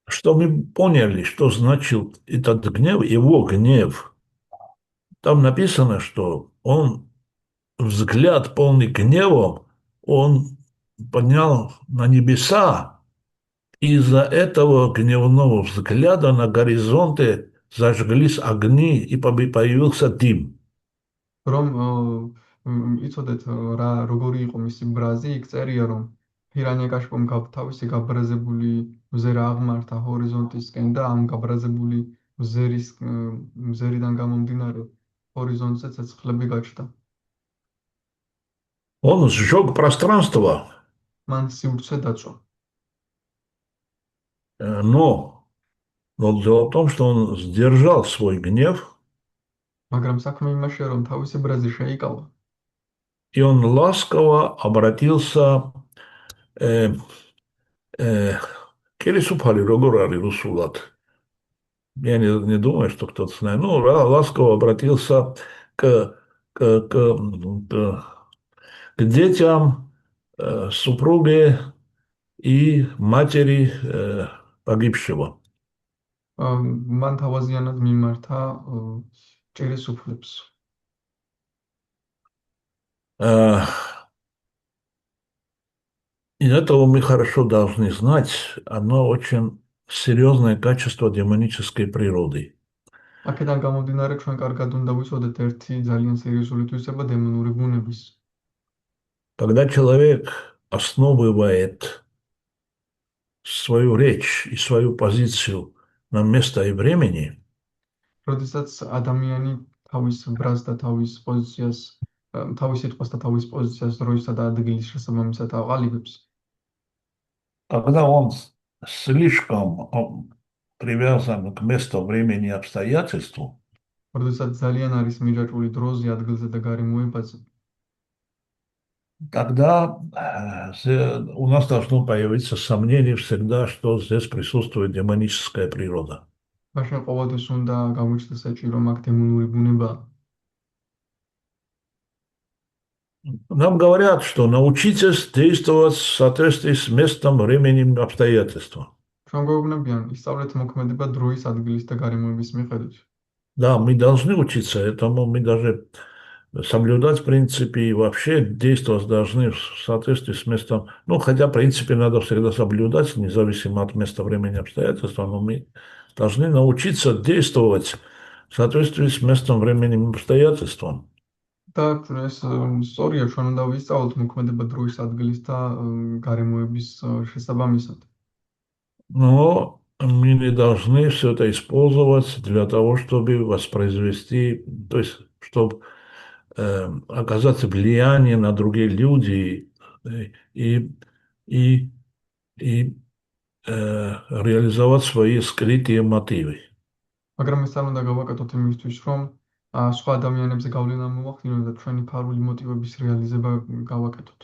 Что мы поняли, что значил этот гнев, его гнев. Там написано, что он взгляд полный гневом, он поднял на небеса, и из-за этого гневного взгляда на горизонте зажглись огни, и появился дым. რომ იცოდეთ რა როგორი იყო მისი ბრაზი, იქ წერია რომ ჰირანიაკაშიპუმ თავისი გაბრაზებული მზერა აღმართა ჰორიზონტისკენ და ამ გაბრაზებული მზერიდან გამომდინარე ჰორიზონტზე ცეცხლები გაჩნდა. Он сжег пространство. მან სივრცე დაწვა. Но дело в том, что он сдержал свой гнев, მაგრამ საქმე იმაშია, რომ თავისი ბრაზი შეიკავა. и он ласково обратился Келисупали Рогорари Русулат. Я не думаю, что кто-то знает. Ну, ласково обратился к детям, супруге и матери погибшего. მან თავაზიანად მიმართა ჭირის უფლებს. Из этого мы хорошо должны знать одно очень серьезное качество демонической природы. აქედან გამომდინარე, ჩვენ კარგად უნდა ვიცოდეთ ერთი ძალიან სერიოზული თვისება დემონური ბუნების. Когда человек основывает свою речь и свою позицию на место и времени, როდესაც ადამიანი თავის ბრაზს და თავის პოზიციას, თავის სიტყვას და თავის პოზიციას დროისა და ადგილის შესაბამისად აყალიბებს, когда он слишком привязан к месту, времени и обстоятельству, როდესაც ძალიან არის მიჯაჭვული დროზე, ადგილზე და გარემოებაზე, тогда у нас должно появиться сомнение всегда, что здесь присутствует демоническая природа. მაშინ ყოველთვის უნდა გამოჩნდეს ეჭვი, რომ აქ დემონური ბუნებაა. Нам говорят, что научитесь действовать в соответствии с местом, временем и обстоятельством. ჩვენ გვეუბნებიან, ისწავლეთ მოქმედება დროის, ადგილის და გარემოების მიხედვით. Да, мы должны учиться этому, мы должны соблюдать в принципе и вообще действовать должны в соответствии с местом. Ну, хотя, в принципе, надо всегда соблюдать, независимо от места, времени, обстоятельств, но мы должны научиться действовать в соответствии с местным временем и обстоятельствам. და ეს სწორია, ჩვენ უნდა ვისწავლოთ მოქმედება დროის ადგილის და გარემოების შესაბამისად. Но мы не должны все это использовать для того, чтобы воспроизвести, то есть, чтобы оказать влияние на другие люди и, и, и реализовать свои скрытые мотивы. მაგრამ ეს არ უნდა გავაკეთოთ იმისთვის, რომ სხვა ადამიანებზე გავლენა მოვახდინოთ და ჩვენი ფარული მოტივების რეალიზება გავაკეთოთ.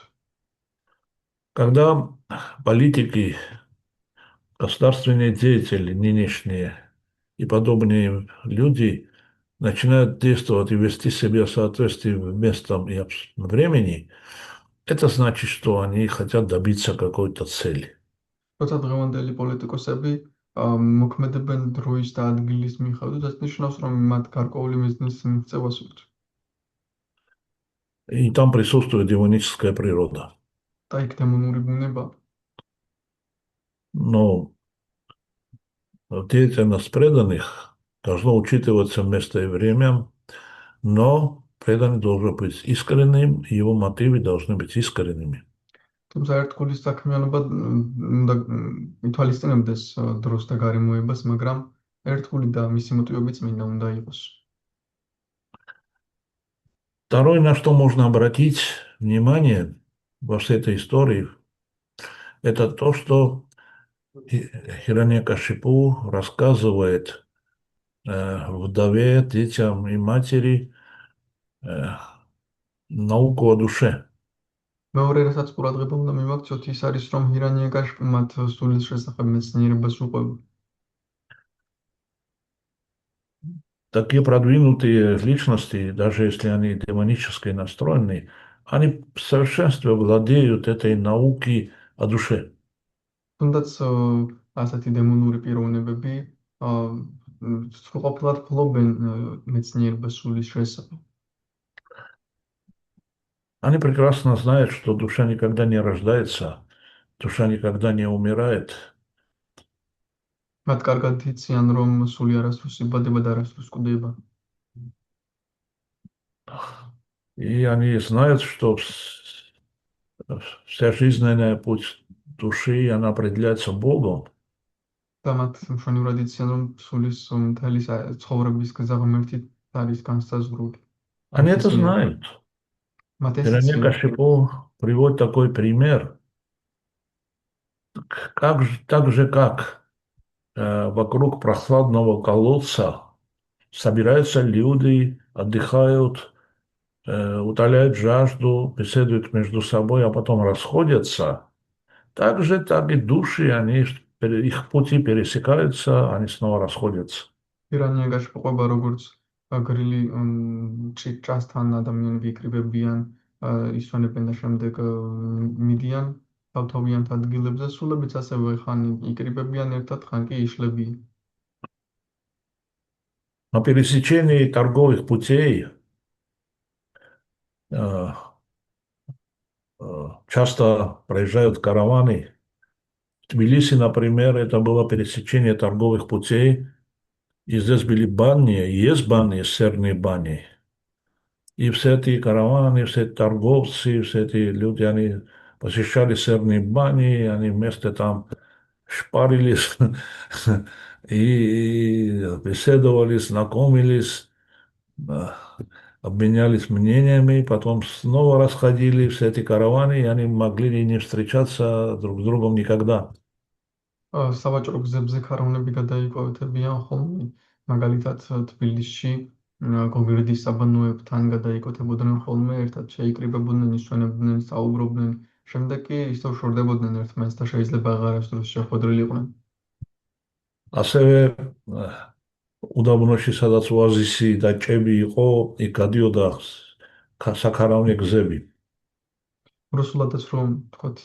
Когда политики, государственные деятели нынешние и подобные люди начинают действовать и вести себя в соответствии с местом и времени, это значит, что они хотят добиться какой-то цели. როცა დღევანდელი პოლიტიკოსები მოქმედებენ დროის და ადგილის მიხედვით, ეს ნიშნავს, რომ მათ გარკვეული მიზნის მიღწევას უწევთ. И там присутствует демоническая природа. და იქ დემონური ბუნება. Но деятельность преданных должно учитываться место и время, но преданный должен быть искренним, и его мотивы должны быть искренними. თუმცა ერთგულის საქმიანობა უნდა ითვალისწინებდეს დროს და გარემოებას, მაგრამ ერთგული და მისი მოტივები წმინდა უნდა იყოს. Второе, на что можно обратить внимание во всей этой истории, это то, что Хираньякашипу рассказывает вдове, детям и матери науку о душе. მეორე რასაც ყურადღება უნდა მივაქცოთ, ის არის, რომ ჰირანიაკაშიპი მათ სულის შესახებ მეცნიერებას უყვება. Такие продвинутые личности, даже если они демонически настроены, они в совершенстве владеют этой наукой о душе. თუნდაც ასეთი დემონური პიროვნებები სრულყოფილად ფლობენ მეცნიერებას სულის შესახებ. Они прекрасно знают, что душа никогда не рождается, душа никогда не умирает. მათ კარგად იციან, რომ სული არასდროს იბადება და არასდროს კვდება. И они знают, что вся жизненная путь души, она определяется Богом. და მათ მშვენივრად იციან, რომ სულის მთელი ცხოვრების გზაღმერთი არის განსაზღვრული. Они это знают. მათ ეს იციან. Хираньякашипу приводит такой пример. Так же, как вокруг прохладного колодца собираются люди, отдыхают, утоляют жажду, беседуют между собой, а потом расходятся. Так и души, их пути пересекаются, они снова расходятся. ჰირანიაკაშიპი ყვება როგორც გრილი ჭასთან ადამიანები იკრიბებიან, ისვენებენ და შემდეგ მიდიან თავთავიანთ ადგილებზე, სულებიც ასევე ხან იკრიბებიან ერთად, ხან კი იშლებიან. На пересечении торговых путей часто проезжают караваны. В Тбилиси, например, это было пересечение торговых путей. И здесь были бани, и есть бани, серные бани. И все эти караваны, все эти торговцы, все эти люди, они посещали серные бани, они вместе там шпарились и беседовали, знакомились, обменялись мнениями, потом снова расходили все эти караваны, и они могли не встречаться друг с другом никогда. სავაჭრო გზებზე ქარავნები გადაიკვეთებიან ხოლმე, მაგალითად თბილისში გოგირდის საბანოებთან გადაიკვეთებოდნენ ხოლმე, ერთად შეიკრიბებოდნენ, ისვენებდნენ, საუბრობდნენ, შემდეგ კი ისევ შორდებოდნენ ერთმანეთს და შეიძლება აღარასდროს შეხვედრილიყვნენ. ასევე უდაბნოში, სადაც ოაზისი და ჭები იყო, იქ გადიოდა საქარავნე გზები. რუსულადაც რომ თქვათ,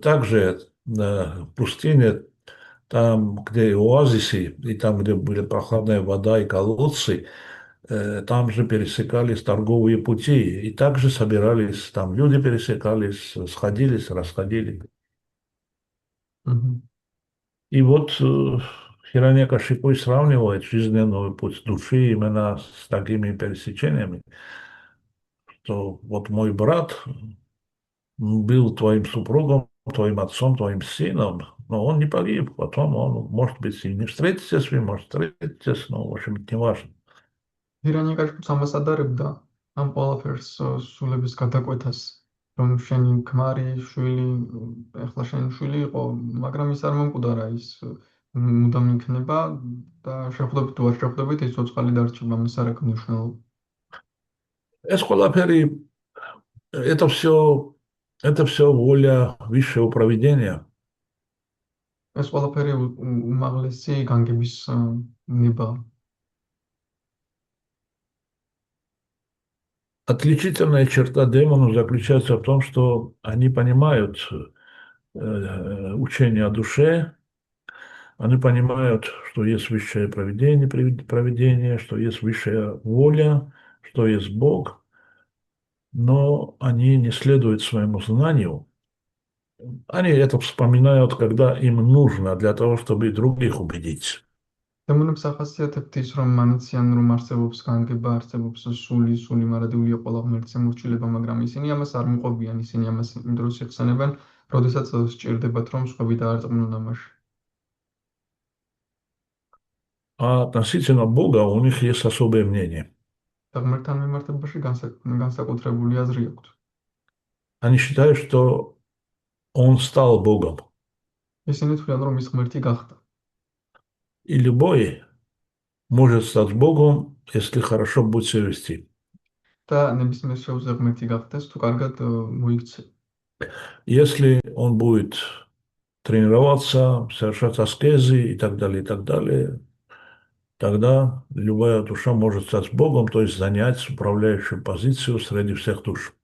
также в пустыне, там, где оазисы, и там, где были прохладная вода и колодцы, там же пересекались торговые пути, и также собирались, там люди пересекались, сходились, расходились. И вот Хираньякашипу и сравнивает жизненный путь души именно с такими пересечениями, что вот мой брат был твоим супругом, твоим отцом, твоим сыном, но он не погиб. Потом он, может быть, и не встретится с ним, может встретится, но, в общем, не важно. ირანიკაშიც ამას ადარებდა ამ ყველაფერს სულების გადაკვეთას, რომ შენი ქმარი შვილი, ეხლა შენი შვილი იყო, მაგრამ ის არ მომკვდარა, ის მუდამ იქნება და შეხვდებით თუ არ შეხვდებით, ის ცოცხალი დარჩება, მას არ აქვს მნიშვნელობა. Это ყველაფერი, это все воля высшего провидения. ეს ყველაფერი უმაღლესი განგების ნება. Отличительная черта демонов заключается в том, что они понимают учение о душе, они понимают, что есть высшее провидение, что есть высшая воля, что есть Бог, но они не следуют своему знанию. Они это вспоминают, когда им нужно, для того, чтобы других убедить. დემონებს ახასიათებთ ის, რომ მანიციან, რომ არსებობს განგება, არსებობს სული მარადიულია ყველა ღმერთის მორჩილება, მაგრამ ისინი ამას არ მოყვებიან, ისინი ამას იმ დროს იხსენებენ, როდესაც სჭირდებათ, რომ სხვები დაარწმუნონ ამაში. А относительно Бога у них есть особое мнение. და ღმერთთან მიმართებაში განსაკუთრებული აზრი აქვთ. Они считают, что Он стал Богом. ისინი თვლიან, რომ ის ღმერთი გახდა. И любой может стать Богом, если хорошо будет себя вести. და ნებისმიერ შეუძლია ღმერთი გახდეს, თუ კარგად მოიქცე. Если он будет тренироваться, совершать аскезы и так далее, тогда любая душа может стать Богом, то есть занять управляющую позицию среди всех душ.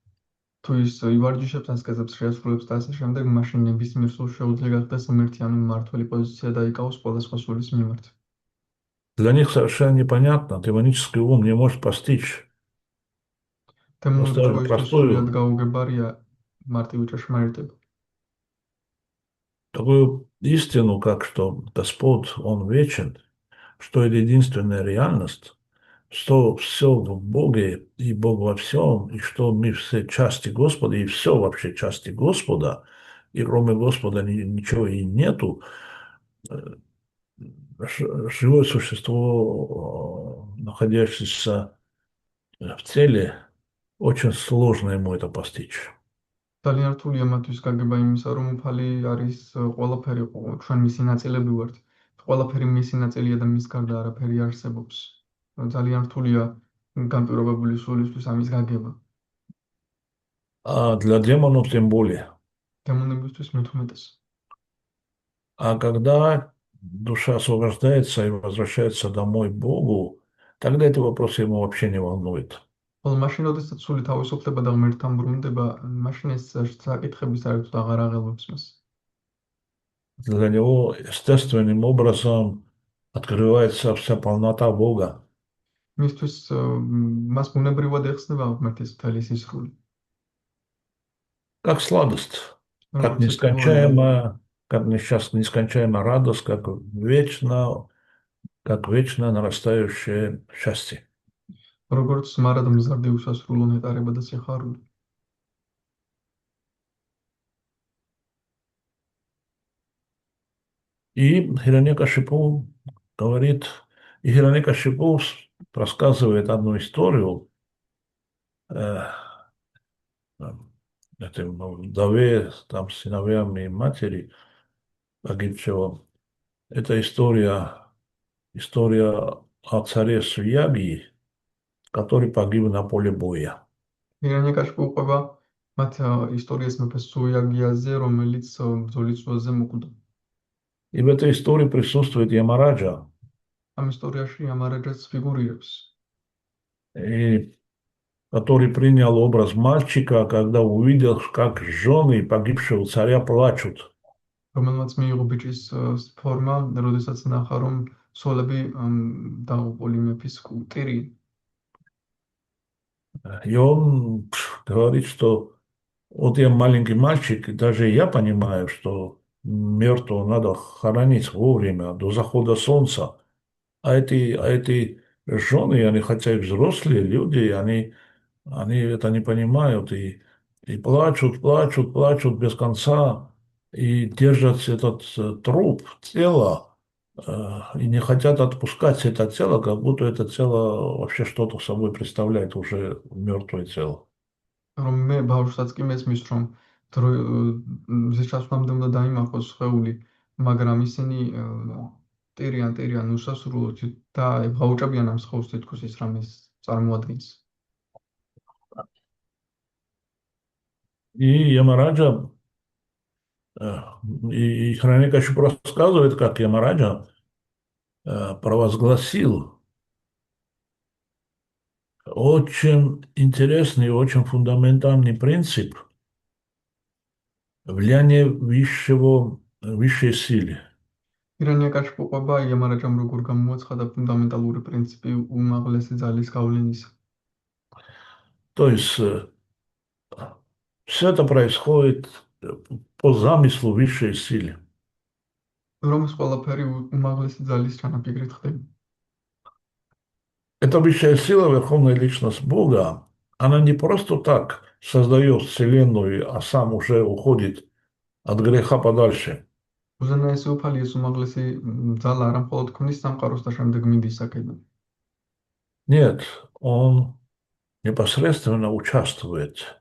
თუ ის ივარჯიშებს ასკეზებს შეასრულებს და ასე შემდეგ, მაშინ ნებისმიერ სულს შეუძლია გახდეს ღმერთი, ანუ მმართველი პოზიცია დაიკავოს სხვადასხვა სულის მიმართ. Для них совершенно непонятно, демонический ум не может постичь. დემონური Просто დროისთვის სულიად გაუგებარია მარტივი ჭეშმარიტება. Такую истину, как что Господь, Он вечен, что это единственная реальность, что все в Боге и Бог во всем, и что мы все части Господа, и все вообще части Господа, и кроме Господа ничего и нету. Живое существо, находящееся в теле, очень сложно ему это постичь. ძალიან რთულია მათთვის გაგება იმისა, რომ უფალი არის ყველაფერი, ჩვენ მისი ნაწილები ვართ. ყველაფერი მისი ნაწილია და მის გარდა არაფერი არსებობს. ძალიან რთულია განპირობებული სულისთვის ამის გაგება. А для демонов тем более. დემონებისთვის მით უმეტეს. А когда душа освобождается и возвращается домой к Богу, тогда эти вопросы ему вообще не волнуют. ხოლო მაშინ, როდესაც სული თავისუფლდება და ღმერთთან ბრუნდება, მაშინ ეს საკითხები საერთოდ აღარ აღელვებს მას. Для него естественным образом открывается вся полнота Бога. მისთვის მას ბუნებრივად ეხსნება ღმერთის მთელი სისხლი. Как сладость, как როგორც нескончаемая радость, как вечно нарастающее счастье. როგორც მარად მზარდი უსასრულო ნეტარება და სიხარული. И Хирanyакашипу говорит, и Хирanyакашипу рассказывает одну историю этой вдове, там, сыновьями и матери погибшего. Это история о царе Суяги, который погиб на поле боя. ირანიკაში უყვება მათ ისტორიას მეფე სუიაგიაზე, რომელიც ბრძოლის ძველზე მოკვდა. И в этой истории присутствует Ямараджа, ამ ისტორიაში ამარაჯაც ფიგურირებს, и который принял образ мальчика, когда увидел, как жены погибшего царя плачут. რომელმაც მიიღო ბიჭის ფორმა, როდესაც ნახა, რომ სოლები დაღუპული მეფის კუტირი. И он говорит, что вот я маленький мальчик, и даже я понимаю, что мертвого надо хоронить вовремя, до захода солнца. А эти жены, они хотя и взрослые люди, они это не понимают и плачут, плачут, плачут без конца и держат этот труп, тело, и не хотят отпускать это тело, как будто это тело вообще что-то собой представляет, уже мертвое тело. რომ მე ბავშვსაც კი მესმის რომ მზის ჩასვლამდე უნდა დაიმარხოს სხეული, მაგრამ ისინი ტირიან უსასრულოდ და გაუჭებიან ამ სხეულს თითქოს ის რამეს წარმოადგენს. И Ямараджа, и Хроника еще рассказывает, как Ямараджа провозгласил очень интересный, очень фундаментальный принцип влияния высшей силы. ირანია კაშფუყობა იამარაჯამ როგორ გამოაცხადა ფუნდამენტალური პრინციპი უმაღლესი ძალის გავლენისა. То есть все это происходит по замыслу высшей силы. რომ ეს ყველაფერი უმაღლესი ძალის ჩანაფიქრით ხდება. Эта высшая сила, Верховная Личность Бога, она не просто так создает Вселенную, а сам уже уходит от греха подальше. უზენაესი უფალი ეს უმაღლესი ძალა არა მხოლოდ ქმნის სამყაროს და შემდეგ მიდის აქედან. Нет, он непосредственно участвует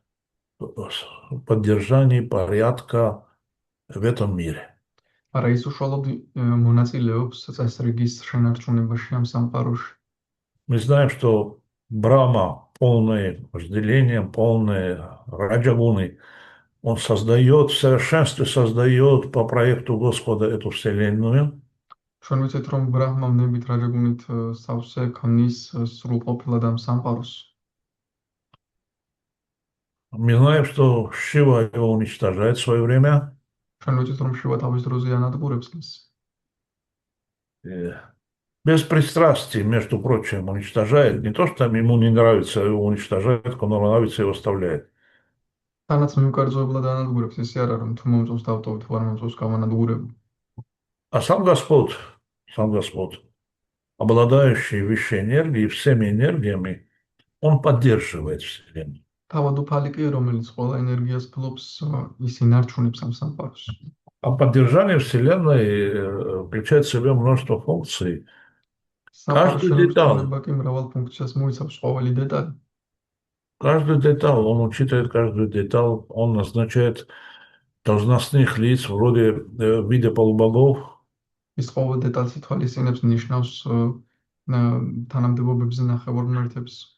в поддержании порядка в этом мире. არა ის უშუალოდ მონაწილეობს წესრიგის შენარჩუნებაში ამ სამყაროში. Мы знаем, что Брахма, полное вожделением, полное раджагуны, он создает, в совершенстве создает по проекту Господа эту Вселенную. ჩვენ ვიცით რომ ბრაჰმა ნებით რაჯაგუნით სავსე ქმნის სრულყოფილად ამ სამყაროს. Мы знаем, что Шива его уничтожает в свое время. ჩვენ ვიცით რომ შივა თავის დროზე ანადგურებს მას. Без пристрастий, между прочим, уничтожает. Не то, что ему не нравится, его уничтожает, кому нравится, его оставляет. თანაც მიუკერძოებლად ანადგურებს, ისე არა რომ თუ მომწონს დავტოვი, თუ არ მომწონს გავანადგურებ. А сам Господь, обладающий высшей энергией, всеми энергиями, он поддерживает Вселенную. თავად უფალი კი, რომელიც ყველა ენერგიას ფლობს, ის ინარჩუნებს ამ სამყაროს. А поддержание Вселенной включает в себя множество функций. სამყაროს Каждый деталь, შენარჩუნება კი მრავალ фунქციას მოიცავს ყოველი деталь. он учитывает каждую деталь, он назначает должностных лиц вроде вида полубогов. ის ყოველ деталს ითვალისწინებს, ნიშნავს თანამდებობებზე ნახევარმართებს.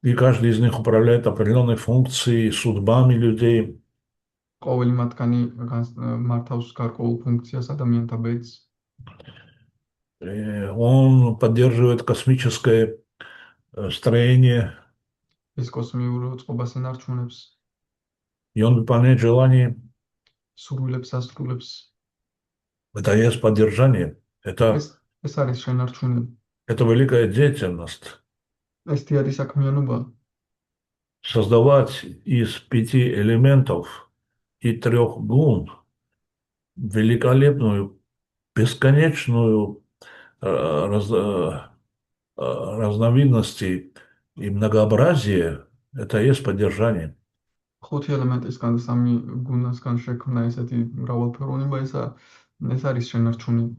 И каждый из них управляет определенной функцией, судьбами людей. ყოველი მათგანი მართავს გარკვეულ ფუნქციას ადამიანთა ბედს. Он поддерживает космическое строение, ის კოსმიურ წყობას ინარჩუნებს, и он выполняет желания. სურვილებს ასრულებს. Это и есть поддержание. ეს არის შენარჩუნება. Это великая деятельность. ეს თეატრის საქმიანობა. Создавать из 5 элементов и 3 гун великолепную, бесконечную разновидности и многообразие, это и есть поддержание. 5 ელემენტისგან და 3 გუნდისგან შექმნა ესეთი მრავალფეროვნება, ეს არის შენარჩუნება.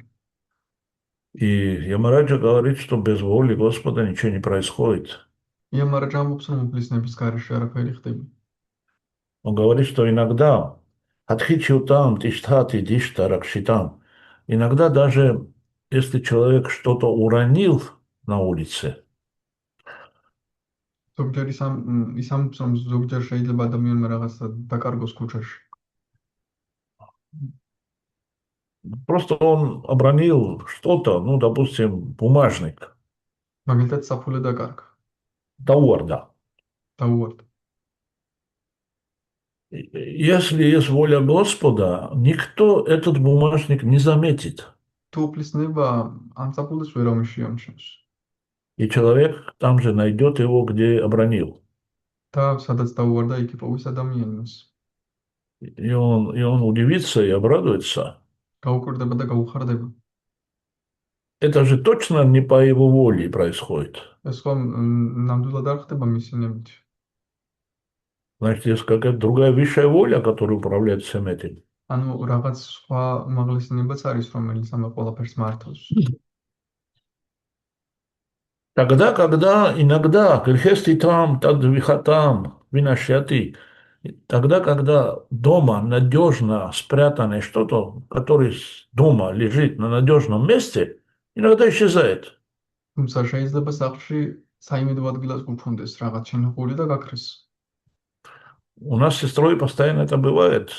И Ямараджа говорит, что без воли Господа ничего не происходит. იამარაჯა ამბობს, რომ უფლისნების გარეშე არაფერი ხდება. Он говорит, что иногда Адхичиутам, Тиштхати, Дишта, Ракшитам, иногда даже если человек что-то уронил на улице, ზოგჯერ ის ამბობს, რომ ზოგჯერ შეიძლება ადამიანმა რაღაცა დაკარგოს ქუჩაში. просто он обронил что-то, ну, допустим, бумажник, მაგალითად საფულე დაკარგა. товар, да. დაუვარდა. Если есть воля Господа, никто этот бумажник не заметит. თუ უფლისნება ამ საფულეს ვერავინ შეამჩნევს. И человек там же найдет его, где обронил. და სადაც დაუვარდა, იქ იპოვის ადამიანს. И он удивится и обрадуется. გაუკვირდება და გაუხარდება. Это же точно не по его воле происходит. ეს ხო ნამდვილად არ ხდება მისი ნებით. Значит, есть какая-то другая высшая воля, которая управляет всем этим. ანუ რაღაც სხვა უმაღლესი ნებაც არის, რომელიც ამ ყველაფერს მართავს. Тогда, когда иногда грехести там, тадвихатам, винашяти, тогда, когда дома надежно спрятано что-то, которое дома лежит на надежном месте, иногда исчезает. თუმცა შეიძლება სახლში საიმედო ადგილას გუფუნდეს რაღაც შენახული და გაქრეს. У нас с сестрой постоянно это бывает.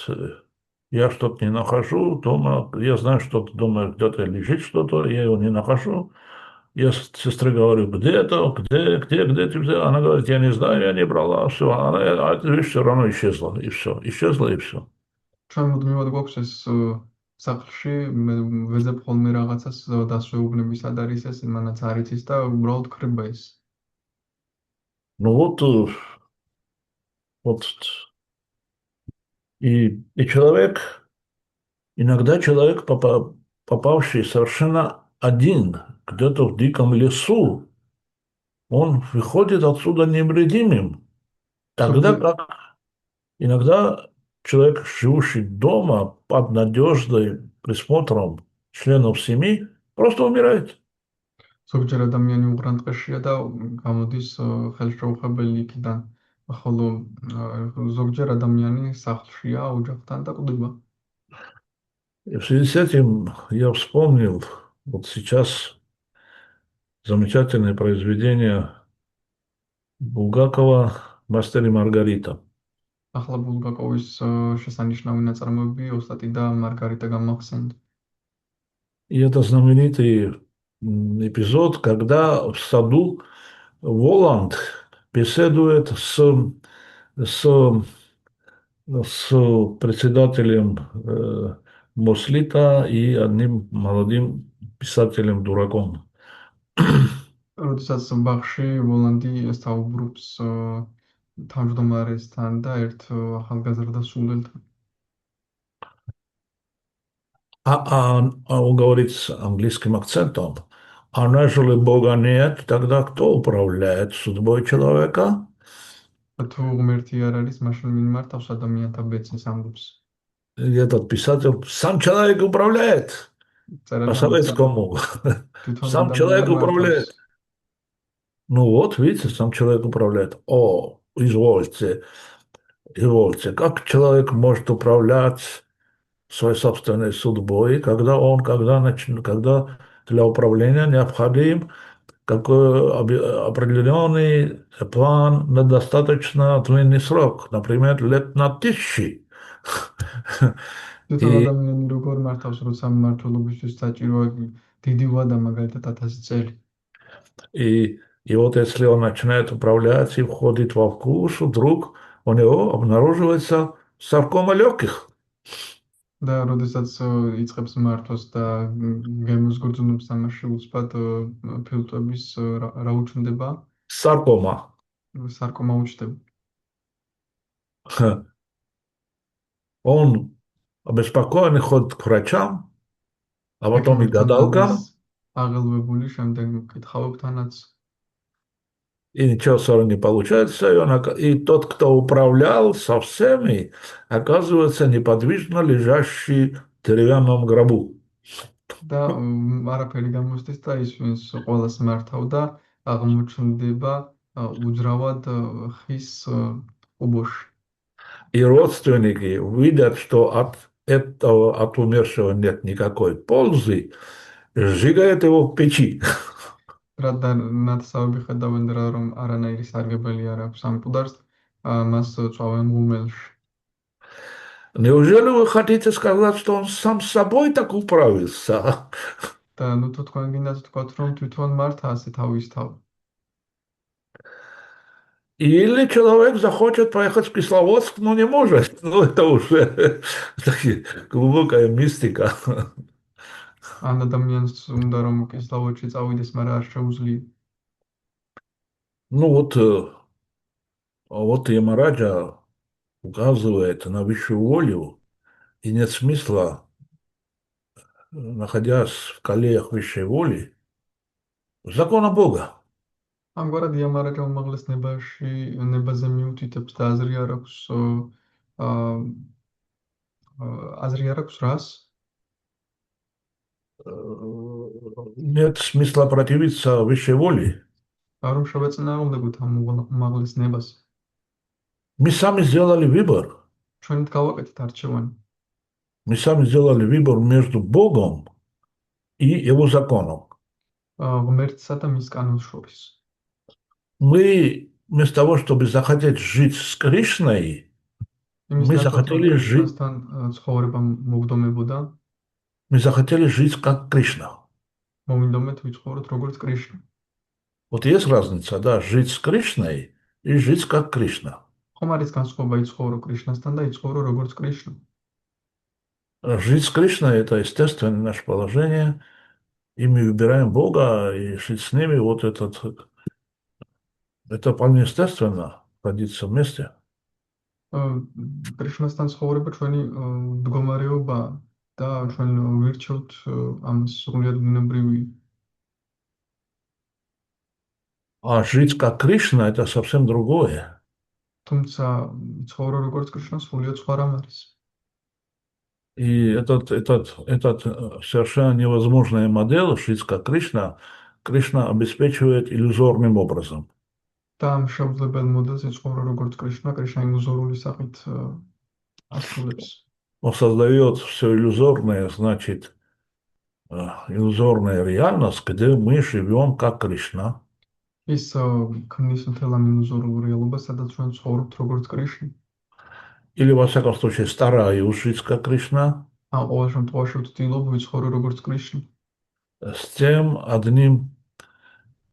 Я что-то не нахожу дома, я знаю, что дома где-то лежит что-то, я его не нахожу. Я сестре говорю, где это, где ты взяла? Она говорит, я не знаю, я не брала, все. А эта вещь все равно исчезла, и все. Исчезла, и все. ჩვენ მუდმივად გვაქვს ეს სახლში ვეძებ ხოლმე რაღაცას დასვეუბნები სად არის ეს მანაც არ იცის და უბრალოდ ქრება ეს. Ну вот, и иногда человек, попавший совершенно один, где-то в диком лесу, он выходит отсюда невредимым. Тогда как иногда человек, живущий дома под надежным присмотром членов семьи, просто умирает. ზოგჯერ ადამიანი უღრანტყეშია და გამოდის ხელშეუხებელი იქიდან, ხოლო ზოგჯერ ადამიანი სახლშია ოჯახთან და კვდება. И в связи с этим я вспомнил вот сейчас замечательное произведение Булгакова «Мастер и Маргарита». ახლა ბულგაკოვის შესანიშნავი ნაწარმოები ოსტატი და მარგარიტა გამახსენდა. И это знаменитый эпизод, когда в саду Воланд беседует с председателем Мослита и одним молодым писателем-дураком. როდესაც ბაღში ვოლანდი საუბრობს თავმჯდომარესთან და ერთ ახალგაზრდა სულელთან. А он говорит с английским акцентом. А нежели Бога нет, тогда кто управляет судьбой человека? თუ ღმერთი არ არის, მაშინ ვინ მართავს ადამიანთა ბედს ამბობს. И этот писатель, сам человек управляет. По-советскому. Сам человек управляет. Ну вот, видите, сам человек управляет. О, извольте, как человек может управлять своей собственной судьбой, когда для управления необходим какой определенный план на достаточно длинный срок, например, лет на 1000. თვითონ ადამიანი როგორ მართავს, როცა მმართველობისთვის საჭიროა დიდი ვადა, მაგალითად 1000 წელი. И вот если он начинает управлять и входит во вкус, вдруг у него обнаруживается саркома легких. და როდესაც იწყებს მართვას და გემოს გრძნობს ამაში უცბად ფილტვების რა უჩნდება? Саркома. სარკომა უჩნდება. Он обеспокоенный ходит к врачам, а потом и гадалкам. აღელვებული შემდეგ მკითხაობთანაც. И ничего все равно не получается. И тот, кто управлял со всеми, оказывается неподвижно лежащий в деревянном гробу. და არაფერი გამოსდის და ის ვინც ყველას მართავდა, აღმოჩნდება უძრავად ხის უბოში. И родственники видят, что от умершего нет никакой пользы, сжигают его в печи. რადგან ნათესავები ხედავენ რა რომ არანაირი სარგებელი არ აქვს ამ მკვდარს, მას წვავენ ღუმელში. Неужели вы хотите сказать, что он сам с собой так управился? და ნუ თუ თქვენ გინდათ თქვათ რომ თვითონ მართა ასე თავის თავ. Или человек захочет поехать в Кисловодск, но не может. Ну, это уже глубокая мистика. ან ადამიანს უნდა რომ კისლავოდში წავიდეს, მაგრამ არ შეუძლია. Ну вот Ямараджа указывает на высшую волю, и нет смысла, находясь в колеях высшей воли, закона Бога. ამგვარად იამარაჯა უმაღლეს ნებაზე მიუთითებს და აზრი არ აქვს რას? Нет смысла противиться высшей воле. რომ შევეწინააღმდეგოთ ამ უმაღლეს ნებას. Мы сами сделали выбор. ჩვენით გავაკეთეთ არჩევანი. Мы сами сделали выбор между Богом и Его законом. ღმერთსა და მის კანონს შორის. Мы вместо того, чтобы захотеть жить с Кришной, იმის мы ნაცვლად, რომ захотели жить, კრიშნასთან ცხოვრება მოგდომებოდა, мы захотели жить как Кришна. მოვინდომეთ ვიცხოვროთ როგორც კრიშნა. Вот есть разница, да, жить с Кришной и жить как Кришна. ხომ არის განსხვავება იცხოვრო კრიშნასთან და იცხოვრო როგორც кришна? Жить с Кришной – это естественное наше положение, и мы выбираем Бога, и жить с ними, это вполне естественно, родиться вместе. კრიშნასთან ცხოვრება ჩვენი მდგომარეობაა და ჩვენ ვირჩევთ ამ სრულიად ბუნებრივი. А жить как Кришна – это совсем другое. თუმცა ცხოვრება როგორც კრიშნა სრულიად სხვა რამ არის. И этот совершенно невозможная модель жить как Кришна, Кришна обеспечивает иллюзорным образом. და ამ შეუძლებელ მოდელს იცხოვრო როგორც კრიშნა, კრიშნა ილუზორული სახით ასრულებს. Он создает все иллюзорное, значит, иллюзорная реальность, где мы живем как Кришна. ის ქმნის მთელ ამ ილუზორულ რეალობას, სადაც ჩვენ ცხოვრობთ როგორც კრიშნა. Или, во всяком случае, стараюсь жить как Кришна. ან ყოველ შემთხვევაში ვცდილობ ვიცხოვრო როგორც კრიშნა. С тем одним,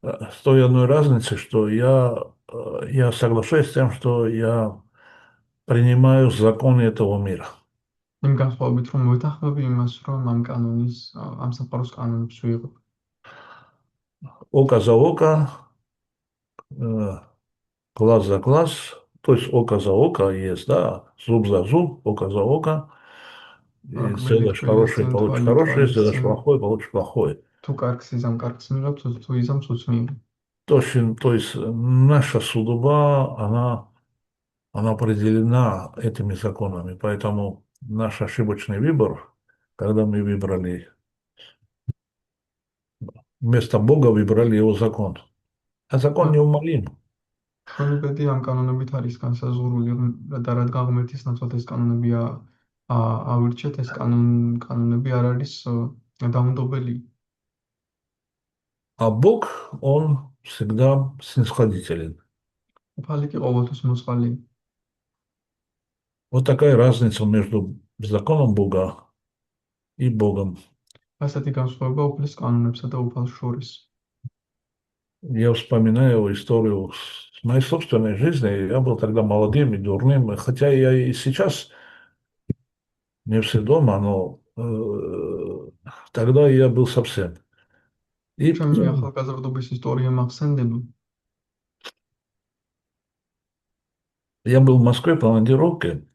с той одной разницей, что я соглашаюсь с тем, что я принимаю законы этого мира. იმ განსხვავებით, რომ ვეთანხმები იმას, რომ ამ სამყაროს კანონებს ვიღებ. Око за око, глаз за глаз, то есть око за око есть, да, зуб за зуб, око за око. И сделаешь хорошее, получишь хорошее, сделаешь плохое, получишь плохое. თუ კარგს იზამ კარგს მიღებ, თუ იზამ ცუდს მიღებ. То есть наша судьба, она определена этими законами, поэтому наш ошибочный выбор, когда мы выбрали вместо Бога, выбрали его закон. А закон неумолим. ჩვენი ბედი ამ კანონებით არის განსაზღვრული და რადგან ღმერთის ნაცვლად ეს კანონები ავირჩეთ, ეს კანონები არ არის დაუნდობელი. А Бог, Он всегда снисходителен. უფალი კი ყოველთვის მოწყალია. Вот такая разница между законом Бога и Богом. ასეთი განსხვავება უფლის კანონებსა და უფალს შორის. Я вспоминаю историю с моей собственной жизни. Я был тогда молодым и дурным, хотя я и сейчас не все дома, но тогда я был совсем. И ჩემი ახალგაზრდობის ისტორია მახსენდება. я был в Москве по командировке,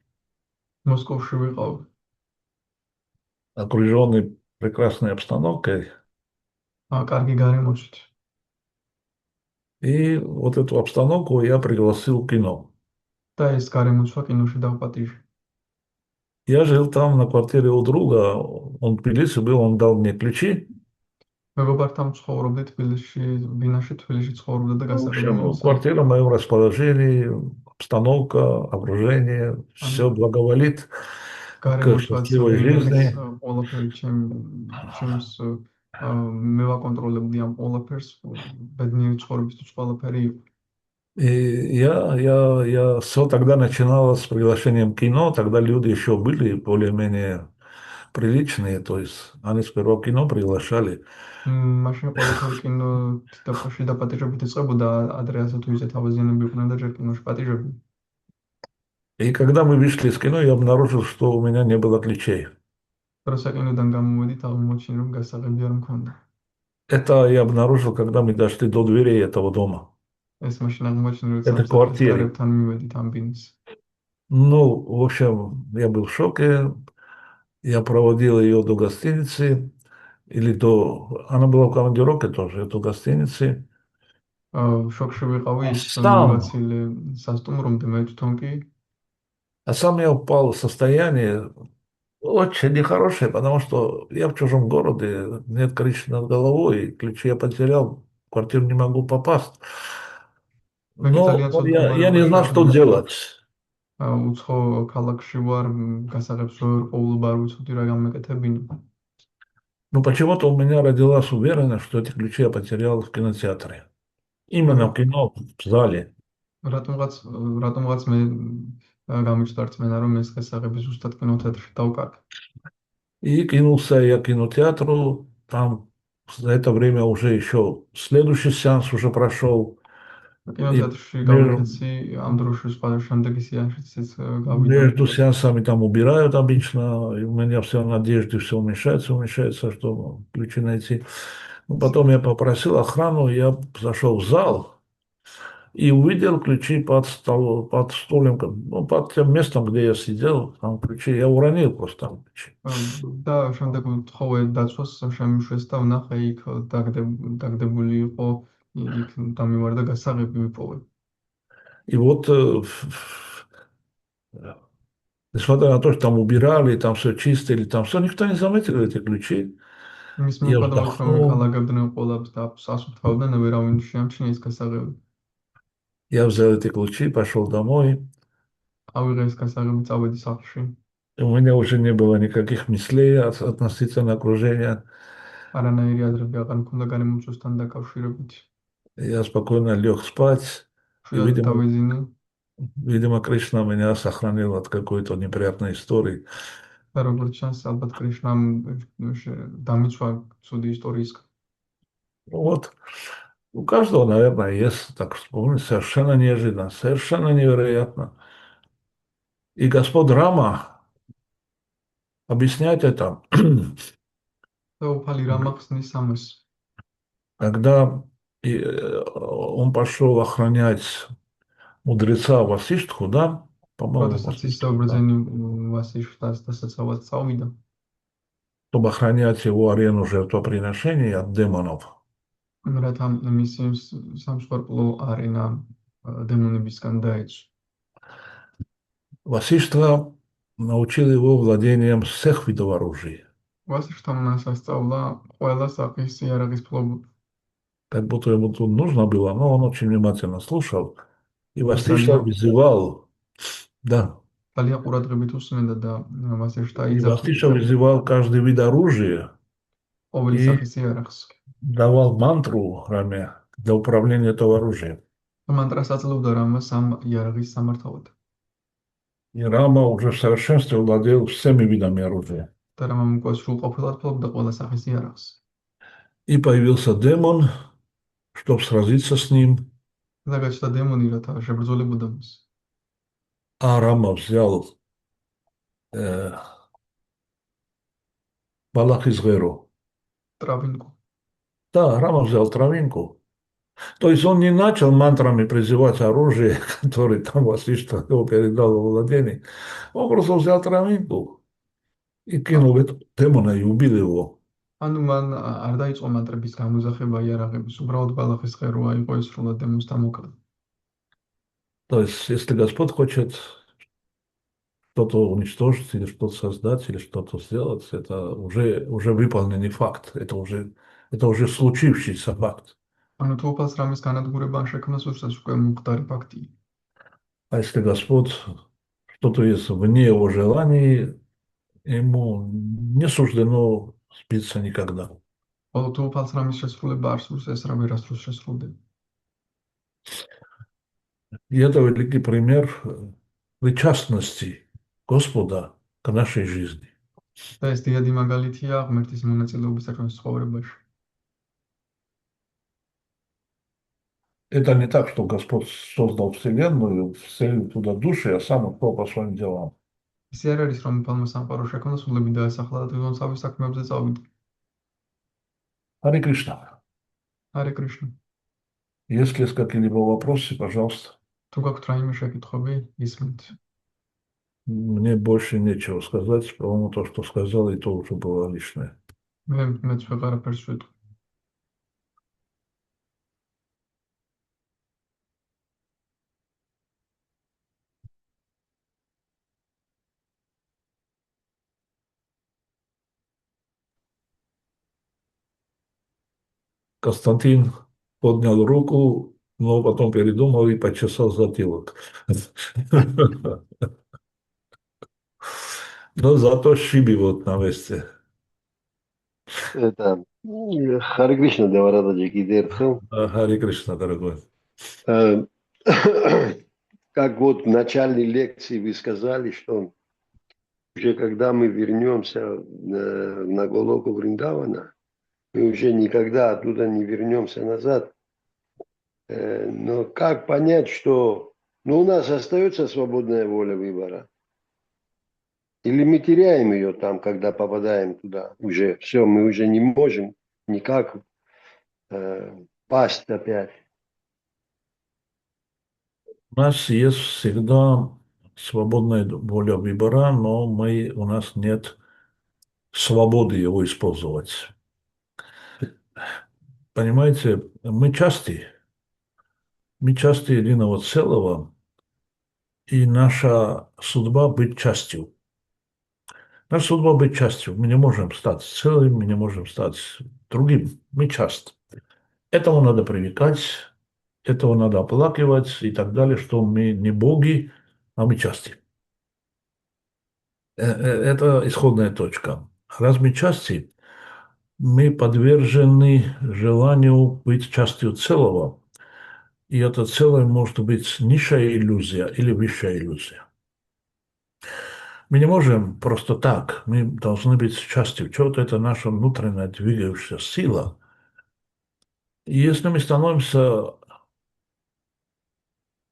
მოსკოვში ვიყავ, окруженный прекрасной обстановкой. კარგი გარემოშით. И вот эту обстановку я пригласил в кино. და ეს გარემოცვა კინოში დავპატიჟე. Я жил там на квартире у друга, он в Тбилиси был, он дал мне ключи. მეგობართან ცხოვრობდი თბილისში, ბინაში თბილისში ცხოვრობდა და В общем, გასაგებია. квартира в моем расположении, обстановка, окружение, все благоволит к счастливой жизни. ყველაფერი ჩემს მე ვაკონტროლებდი ამ ყველაფერს, ბედნიერი ცხოვრებისთვის ყველაფერი იყო. И я все тогда начиналось с приглашением кино, тогда люди еще были более-менее приличные, то есть они сперва в кино приглашали. მაშინ ყველაფერი კინოში დაპატიჟებით იწყებოდა, ადრე ასე თუ ისე თავაზიანები იყვნენ და ჯერ კინოში პატიჟებდნენ. И когда мы вышли из кино, я обнаружил, что у меня не было ключей. როცა კინოდან გამოვედით, აღმოჩინე რომ გასაღები არ მქონდა. Это я обнаружил, когда мы дошли до дверей этого дома. ეს მაშინ აღმოჩინე, რომ Это квартира. გარებთან მივედით ამ ბინის. Ну, в общем, я был в шоке. Я проводил ее до гостиницы, или до... Она была в командировке тоже, до гостиницы. შოკში ვიყავი А ის сам, მივაცილე სასტუმრომდე მე თვითონ კი. а сам я упал в состояние очень нехорошее, потому что я в чужом городе, нет крыши над головой, ключи я потерял, в квартиру не могу попасть. მე კი Но ძალიან ну, ცუდ я не მდგომარეობაში знал, ვარ, что იმიტომ რომ делать. უცხო ქალაქში ვარ, გასაღებს რო ვერ ყოფილობ, არ ვიცოდი რა გამეკეთებინა. Но почему-то у меня родилась уверенность, что эти ключи я потерял в кинотеатре. Именно в кино, в зале. რატომღაც რატომღაც მე გამიჩნდა რწმენა, რომ ეს გასაღები ზუსტად კინოთეატრში დავკარგე. И кинулся я к кинотеатру, там за это время уже еще следующий сеанс уже прошел. И კინოთეატრში между, გავიქეცი, ამ დროში სხვა შემდეგი სეანსიც გავიდა. между сеансами там убирают обычно, и у меня все надежды, все уменьшается, что ключи найти. Ну, потом я попросил охрану, я зашел в зал и увидел ключи под столом, под стулем, ну, под тем местом, где я сидел, там ключи, я уронил просто там ключи. და შემდეგ თხოვე დაცვას შემიშვეს და ვნახე იქ დაგდებული იყო იქ დამივარ და გასაღები ვიპოვე. И вот, несмотря на то, что там убирали, там все чистили, там все, никто не заметил эти ключи. მის Я მიუხედავად რომ вздохнул, ეკალაგებდნენ ყველაფერს და ასუფთავდნენ, ვერავინ შეამჩნია ეს გასაღები. я взял эти ключи, пошел домой. ავიღე ეს გასაღები, წავედი სახლში. И у меня уже не было никаких мыслей относительно окружения. არანაირი აზრები აღარ მქონდა გარემომცვლილებთან დაკავშირებით. Я спокойно лег спать. И, შვიდად დავეძინე видимо, Кришна меня сохранил от какой-то неприятной истории. და როგორც ჩანს, ალბათ კრიშნამ დამიცვა ცუდი ისტორიისგან. Ну вот, у каждого, наверное, есть, так вспомнить, совершенно неожиданно, совершенно невероятно. И Господь Рама объясняет это, და უფალი რამ ახსნის ამას. когда он пошел охранять мудреца Васиштху, да, по-моему, როდესაც ის Васиштху, да, ბრძენი ვასიშვას და სასწაულად წავიდა, чтобы охранять его арену жертвоприношений от демонов. რათა მისი სამსხვერპლო არენა დემონებისგან დაეცვა. Васиштха научил его владением всех видов оружия. ვასიშვამ მას ასწავლა ყველა სახის იარაღის ფლობ. Как будто ему тут нужно было, но он очень внимательно слушал. И Васиштха ძალიან вызывал, да, ძალიან ყურადღებით უსმენდა და ვასიშვთა и Васиштха вызывал каждый вид оружия ყოველი и სახის იარაღს. давал мантру Раме для управления этого оружием. მანტრას აძლევდა რამას ამ იარაღის სამართავად. И Рама уже в совершенстве владел всеми видами оружия. და რამამ უკვე სრულყოფილად ფლობდა ყველა სახის იარაღს. И появился демон, чтобы сразиться с ним. და გაჩნდა დემონი, რათა შებრძოლებოდა მას. А Рама взял Балах из Геру. травинку. Да, Рама взял травинку. То есть он не начал мантрами призывать оружие, которое там Васиштха его передал во владение. Он просто взял травинку и кинул этого демона и убил его. ანუ მან არ დაიწყო მანტრების გამოზახება იარაღების, უბრალოდ ბალახის ღერო აიღო ეს სრულად დემონს დამოკლა. То есть, если Господь хочет что-то уничтожить или что-то создать, или что-то сделать, это уже выполненный факт, это уже случившийся факт. ანუ თუ უფალს რამის განადგურება ან შექმნა სურსას უკვე მომხდარი ფაქტია. А если Господь что-то есть вне его желаний, ему не суждено сбиться никогда. ხოლო თუ უფალს რამის შესრულება არ სურს, ეს რა ვერასდროს შესრულდება. И это великий пример причастности Господа к нашей жизни. და ეს დიდი მაგალითია ღმერთის მონაწილეობისა ჩვენს ცხოვრებაში. Это не так, что Господь создал Вселенную, вселил туда души, а сам ушел по своим делам. ისე არ არის, რომ უფალმა სამყარო შექმნა, სულები დაასახლა და თვითონ თავის საქმეებზე წავიდა. Харе Кришна. ჰარე კრიშნა. Если есть какие-либо вопросы, пожалуйста. თუ გაქვთ რაიმე შეკითხვები, ისმენთ. Мне больше нечего сказать, по-моему, то, что сказал, и то уже было лишнее. მეც ვეღარაფერს ვიტყვი. Константин поднял руку, но потом передумал и почесал затылок. Но зато Шиби вот на месте. Это Харе Кришна, Деварададжи Кидерхел. Хари Кришна, дорогой. Как вот в начальной лекции вы сказали, что уже когда мы вернемся на Голоку Вриндавана, мы уже никогда оттуда не вернемся назад. Но как понять, что у нас остается свободная воля выбора? Или мы теряем ее там, когда попадаем туда? Уже все, мы уже не можем никак пасть опять. У нас есть всегда свободная воля выбора, но у нас нет свободы его использовать. Понимаете, мы части единого целого, и наша судьба быть частью. Наша судьба быть частью. Мы не можем стать целым, мы не можем стать другим. Мы часть. Этому надо привыкать, этого надо оплакивать и так далее, что мы не боги, а мы части. Это исходная точка. Раз мы части, мы подвержены желанию быть частью целого. И это целое может быть низшая иллюзия или высшая иллюзия. Мы не можем просто так, мы должны быть частью чего-то, это наша внутренняя двигающая сила. И если мы становимся,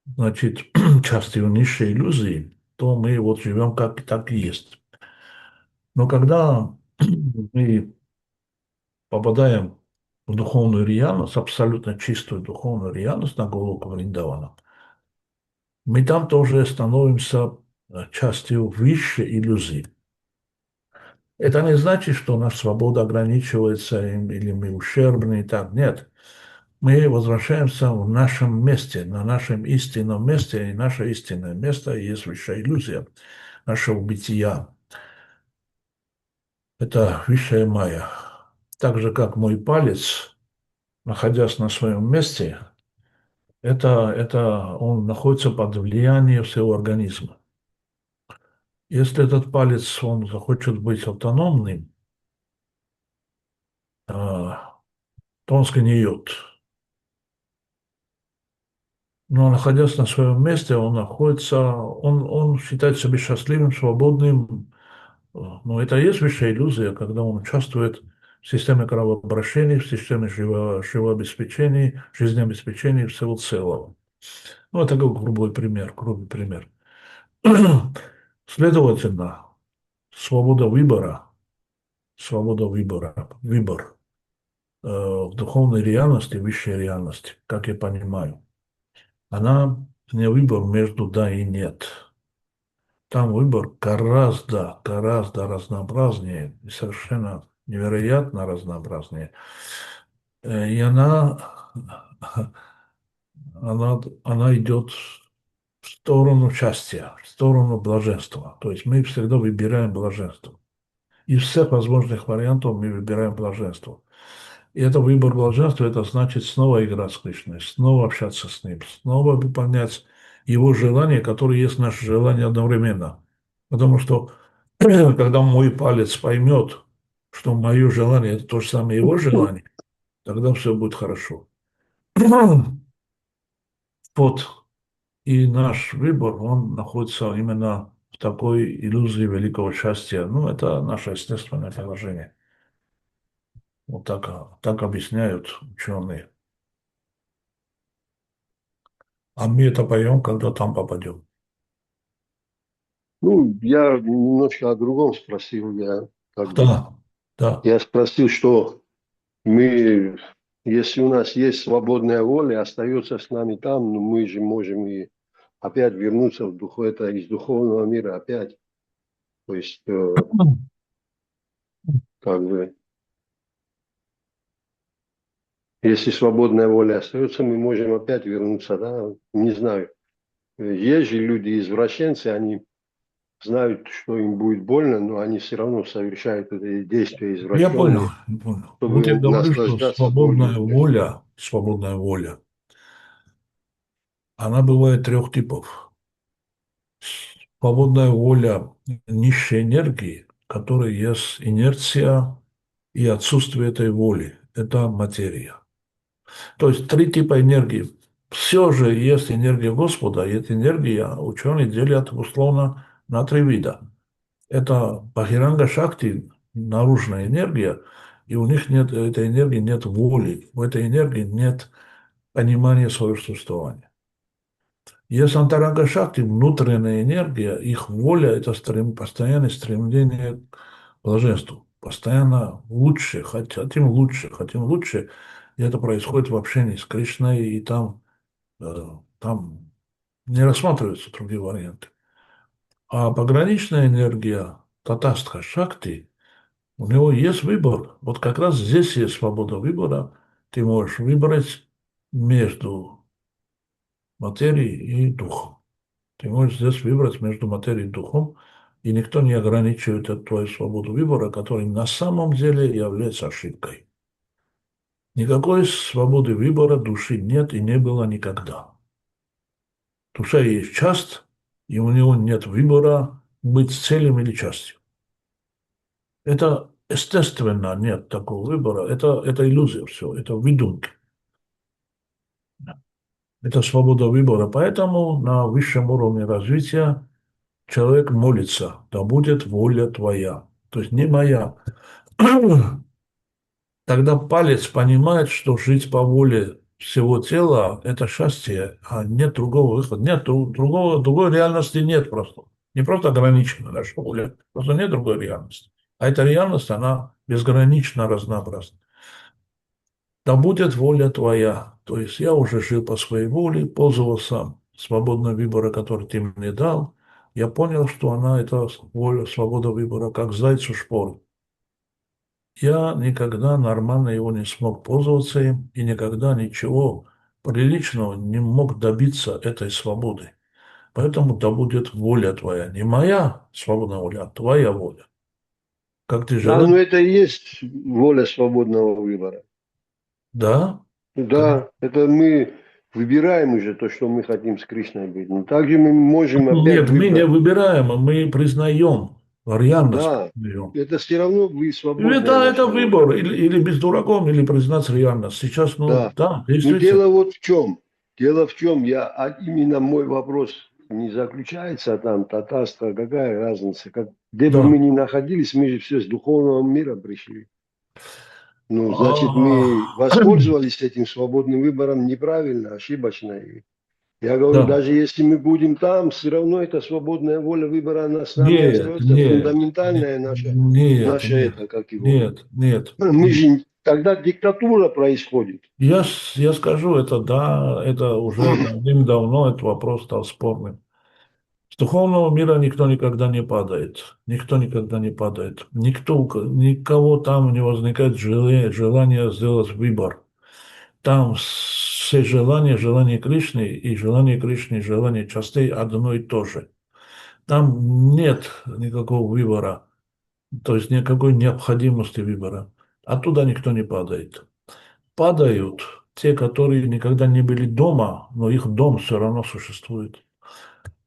значит, частью низшей иллюзии, то мы вот живем как так и есть. Но когда мы попадаем в духовную реальность, абсолютно чистую духовную реальность на Голоку Вриндавана, мы там тоже становимся частью высшей иллюзии. Это не значит, что наша свобода ограничивается или мы ущербны и так. Нет. Мы возвращаемся в нашем месте, на нашем истинном месте, и наше истинное место есть высшая иллюзия нашего бытия. Это высшая майя. Так же, как мой палец, находясь на своем месте, он находится под влиянием всего организма. Если этот палец, он захочет быть автономным, то он сгниет. Но находясь на своем месте, он считает себя счастливым, свободным. Но это и есть высшая иллюзия, когда он участвует в системе кровообращения, в системе живообеспечения, жизнеобеспечения всего целого. Ну, это как грубый пример. Следовательно, свобода выбора, выбор в духовной реальности, высшей реальности, как я понимаю, она не выбор между да и нет. Там выбор гораздо разнообразнее, и совершенно невероятно разнообразнее. И она идет в сторону счастья, в сторону блаженства. То есть мы всегда выбираем блаженство. Из всех возможных вариантов мы выбираем блаженство. И это выбор блаженства, это значит снова играть с Кришной, снова общаться с Ним, снова выполнять Его желания, которые есть наше желание одновременно. Потому что когда мой палец поймет, что мое желание – это то же самое его желание, тогда все будет хорошо. Вот. И наш выбор, он находится именно в такой иллюзии великого счастья. Ну, это наше естественное положение. Вот так объясняют ученые. А мы это поем, когда там попадем. Я немножко о другом спросил. Да. Я спросил, что если у нас есть свободная воля, остается с нами там, мы же можем и опять вернуться в дух, это из духовного мира опять. То есть, как бы, если свободная воля остается, мы можем опять вернуться, да, не знаю. Есть же люди извращенцы, они знают, что им будет больно, но они все равно совершают это действия Я понял, извращенные, я понял. Вот я чтобы говорю, что наслаждаться болью. свободная воля, она бывает трех типов. Свободная воля низшей энергии, которая есть инерция и отсутствие этой воли. Это материя. То есть три типа энергии. Все же есть энергия Господа, и эта энергия ученые делят условно на три вида. Это Бахиранга Шакти, наружная энергия, и у них нет, этой энергии нет воли, у этой энергии нет понимания своего существования. Есть Антаранга Шакти, внутренняя энергия, их воля – это постоянное стремление к блаженству, постоянно лучше, хотим лучше, хотим лучше, и это происходит в общении с Кришной, и там не рассматриваются другие варианты. А пограничная энергия, татастха Шакти, у него есть выбор. Вот как раз здесь есть свобода выбора. Ты можешь выбрать между материей и духом. Ты можешь здесь выбрать между материей и духом, и никто не ограничивает эту твою свободу выбора, которая на самом деле является ошибкой. Никакой свободы выбора души нет и не было никогда. Душа есть часть, и у него нет выбора быть целым или частью. Это естественно нет такого выбора, это иллюзия все, это выдумки. Это свобода выбора. Поэтому на высшем уровне развития человек молится, да будет воля твоя. То есть не моя. Тогда палец понимает, что жить по воле всего тела – это счастье, а нет другого выхода. Нет другой реальности нет просто. Не просто ограничена наша воля, просто нет другой реальности. А эта реальность, она безгранично разнообразна. Да будет воля твоя. То есть я уже жил по своей воле, пользовался свободным выбором, который ты мне дал. Я понял, что она, это воля, свобода выбора, как зайцу шпоры. Я никогда нормально его не смог пользоваться им и никогда ничего приличного не мог добиться этой свободы. Поэтому да будет воля твоя. Не моя свободная воля, а твоя воля. Как ты Да, но желаешь? это и есть воля свободного выбора. Да? Да, это мы выбираем уже то, что мы хотим с Кришной быть. Но также мы можем опять Нет, мы не выбрать. выбираем, а мы признаем, реальность Да, признаем. это все равно вы И свободная это ваша воля. выбор, или быть дураком, или признать реальность. Сейчас, ну, Да. да, Но действительно. дело вот в чем. Дело в чем, именно мой вопрос не заключается там, татарство, какая разница. Где бы Да. мы ни находились, мы же все с духовного мира пришли. Ну, значит, мы А, воспользовались этим свободным выбором неправильно, ошибочно. И я говорю, да. даже если мы будем там, все равно эта свободная воля выбора, она с нами Нет, остается, нет, фундаментальная наша, нет, наша нет, это, как его. нет, нет. Мы же, тогда диктатура происходит. Я скажу, это да, это уже давным-давно этот вопрос стал спорным. С духовного мира никто никогда не падает. Никто никогда не падает. Никого там не возникает желание сделать выбор. Там все желания, желание Кришны и желание частей одно и то же. Там нет никакого выбора, то есть никакой необходимости выбора. Оттуда никто не падает. Падают те, которые никогда не были дома, но их дом все равно существует.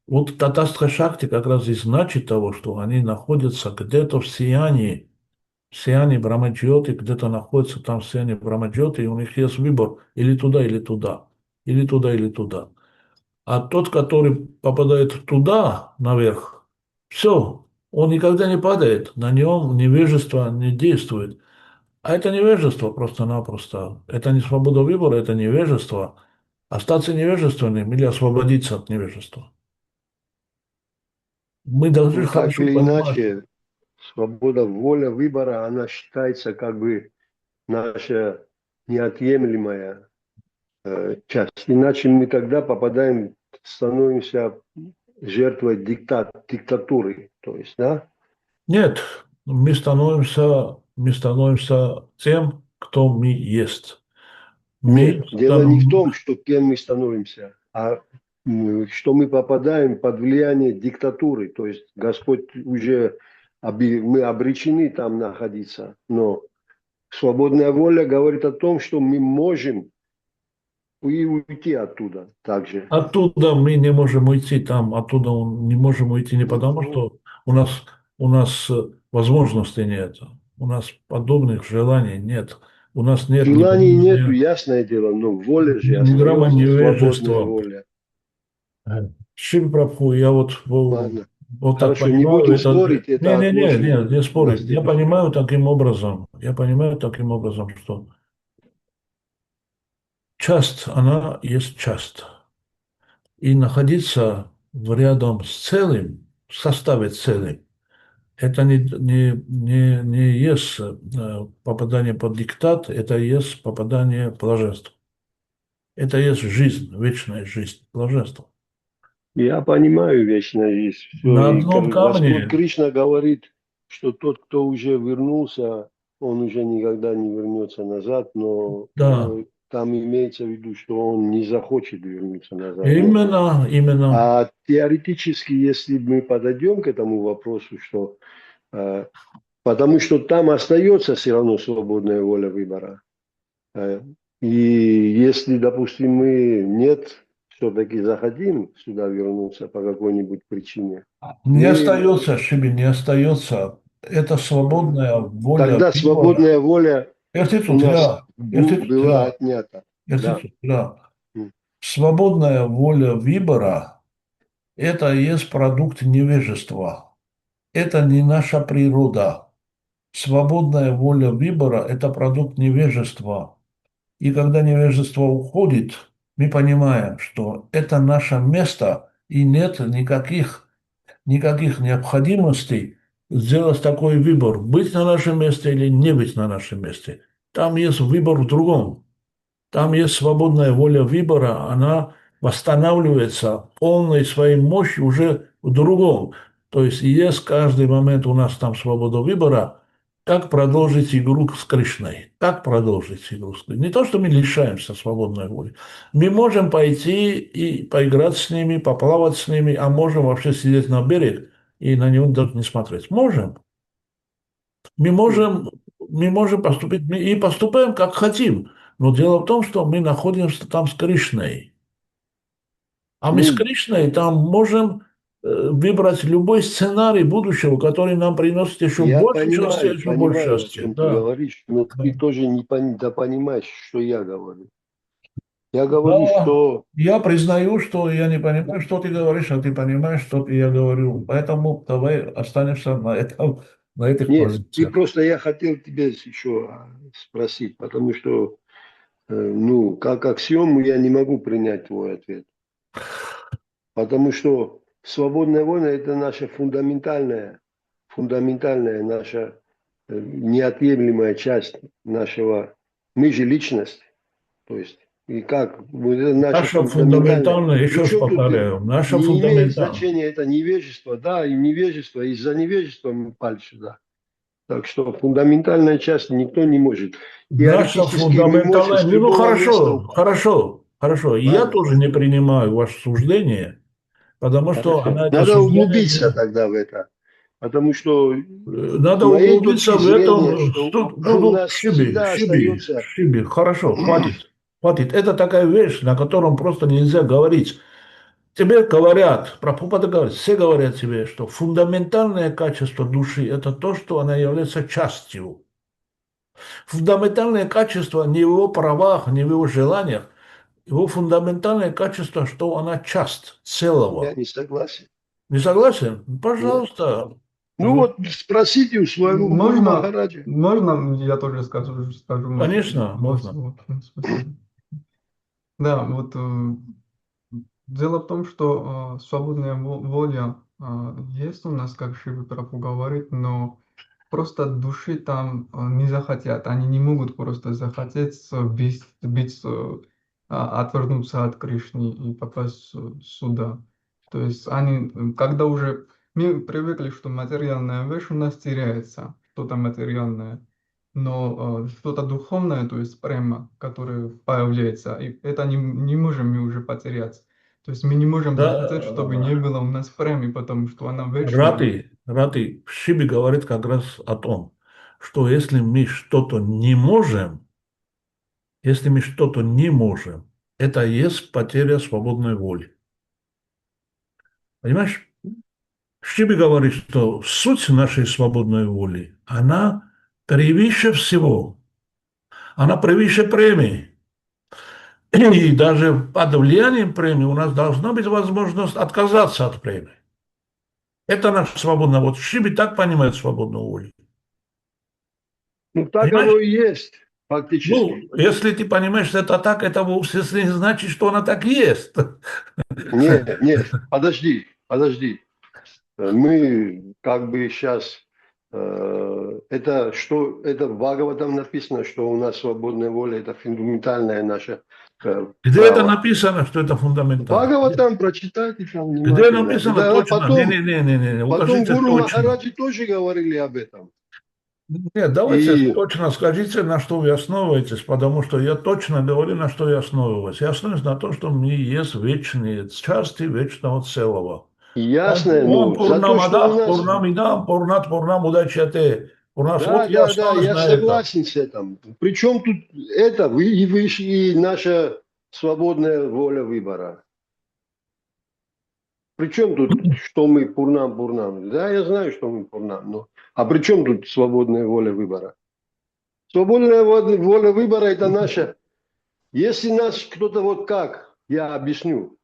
Вот татарская шахти как раз и значит того, что они находятся где-то в сиянии Брамаджьоти, где-то находятся там в сиянии Брамаджьоти, и у них есть выбор или туда, или туда, или туда, или туда. А тот, который попадает туда, наверх, все, он никогда не падает, на нем невежество не действует. А это невежество просто-напросто. Это не свобода выбора, это невежество. Остаться невежественным или освободиться от невежества. Мы должны Ну, так хорошо или понимать. иначе, свобода воля выбора, она считается как бы наша неотъемлемая часть. Иначе мы тогда попадаем в становимся жертвой диктатуры. То есть, да? Нет, мы становимся тем, кто мы есть. Мы Нет, дело не в том, что кем мы становимся, а что мы попадаем под влияние диктатуры. То есть Господь уже, мы обречены там находиться. Но свободная воля говорит о том, что мы можем и уйти оттуда также. Оттуда мы не можем уйти, оттуда не можем уйти не потому, Ну, что у нас возможностей нет, у нас подобных желаний нет, у нас нет ни грамма, желаний нету, ясное дело, но воля же ни грамма остается, свободная невежества. воля. Шри Прабху, я Ладно. вот так Хорошо, не понимаю, будем это... спорить, это отложим Не на спорить. следующий раз. Я понимаю таким образом, что часть, она есть часть. И находиться рядом с целым, в составе целым, это не есть попадание под диктат, это есть попадание в блаженство. Это есть жизнь, вечная жизнь, блаженство. Я понимаю вечная жизнь. Все, На и одном Господь камне, Кришна говорит, что тот, кто уже вернулся, он уже никогда не вернется назад, но да, там имеется в виду, что он не захочет вернуться назад. именно, А теоретически, если мы подойдем к этому вопросу, что потому что там остается все равно свободная воля выбора. Э, И если, допустим, мы нет, все-таки захотим сюда вернуться по какой-нибудь причине, не мы остается, Шиби, не остается. Это свободная воля тогда выбора. свободная воля у Институт, нас я, институт, была я, отнята. Да. институт, я. Свободная воля выбора– это и есть продукт невежества. Это не наша природа. Свободная воля выбора– это продукт невежества. И когда невежество уходит, мы понимаем, что это наше место, и нет никаких необходимостей сделать такой выбор, быть на нашем месте или не быть на нашем месте. Там есть выбор в другом. Там есть свободная воля выбора, она восстанавливается полной своей мощью уже в другом. То есть есть каждый момент у нас там свобода выбора, как продолжить игру с Кришной, как продолжить игру с Кришной. Не то, что мы лишаемся свободной воли. Мы можем пойти и поиграть с ними, поплавать с ними, а можем вообще сидеть на берег и на него даже не смотреть. Можем. Мы можем, мы можем поступить, мы и поступаем как хотим. Но дело в том, что мы находимся там с Кришной. А мы с Ну, Кришной там можем выбрать любой сценарий будущего, который нам приносит еще я больше счастья, понимаю, еще больше понимаю, о счастья. чем ты Да. говоришь, но ты тоже не понимаешь, что я говорю. Я говорю, Да, что я признаю, что я не понимаю, что ты говоришь, а ты понимаешь, что я говорю. Поэтому давай останемся на этих нет, ты позициях. просто я хотел тебя еще спросить, потому что, ну, как аксиому я не могу принять твой ответ. Потому что свободная воля– это наша фундаментальная наша неотъемлемая часть нашего, мы же личность, то есть, и как, вот это наша Наша фундаментальная. фундаментальная, еще раз Причем тут повторяю, наша не имеет фундаментальная. значения это невежество, да, и невежество, из-за невежества мы пали сюда. Так что фундаментальная часть никто не может. Наша Теоретически мы можем фундаментальная... с Ну, любого места... хорошо. Я Ладно, тоже не принимаю ваше суждение, потому что хорошо. она, это Надо суждение... углубиться тогда в это. Потому что с Надо моей углубиться точки в зрения, этом. что у Что, нас Шиби, всегда Шиби, остается... Шиби, хорошо, хватит. Хватит. Это такая вещь, на котором просто нельзя говорить. Тебе говорят, Прабхупада говорит, все говорят тебе, что фундаментальное качество души– это то, что она является частью. Фундаментальное качество не в его правах, не в его желаниях. Его фундаментальное качество, что она часть Я целого. не согласен. Не согласен? Нет. Пожалуйста. Ну вот спросите у своего Гуру Махараджа. Можно я тоже скажу Конечно, два можно. слова? Спасибо. Да, вот дело в том, что свободная воля есть у нас, как Шива Прабhu говорит, но просто души там не захотят, они не могут просто захотеть быть отвернуться от Кришны и попасть сюда. То есть они, когда уже мы привыкли, что материальная вещь у нас теряется, что-то материальное, но что-то духовное, то есть према, которое появляется, и это не можем мы уже потерять. То есть мы не можем захотеть, чтобы не Да, было у нас премии, потому что она вечная. Рати, Шиби говорит как раз о том, что если мы что-то не можем, это и есть потеря свободной воли. Понимаешь? Шиби говорит, что суть нашей свободной воли, она превыше всего, она превыше премии. И даже под влиянием премии у нас должна быть возможность отказаться от премии. Это наша свободная воля. Вот Шиби так понимает свободную волю. Ну, так Понимаешь? оно и есть, Ну, фактически. если ты понимаешь, что это так, это вовсе не значит, что она так есть. Нет, нет, подожди. Мы как бы сейчас, это в Бхагаватам написано, что у нас свободная воля, это фундаментальное наше Где это право. написано, что это фундаментально? Бхагаватам прочитайте там Где внимательно. написано Да, точно? Не, потом укажите Гуру точно. Махараджи тоже говорили об этом. Нет, давайте И точно скажите, на что вы основываетесь, потому что я точно говорю, на что я основываюсь. Я основываюсь на том, что мы есть вечные части вечного целого. ясно, Он ну, за то, что у Пурнамадах, нас... Пурнамидам, Пурнат, Пурнамудачате. У нас вот Да, я да, да, осталось я на это. согласен с этим. Причем тут это, и наша свободная воля выбора. Причем тут, что мы Пурнам? Да, я знаю, что мы Пурнам, но... А при чем тут свободная воля выбора? Свободная воля выбора – это наша... Если нас кто-то вот как, я объясню,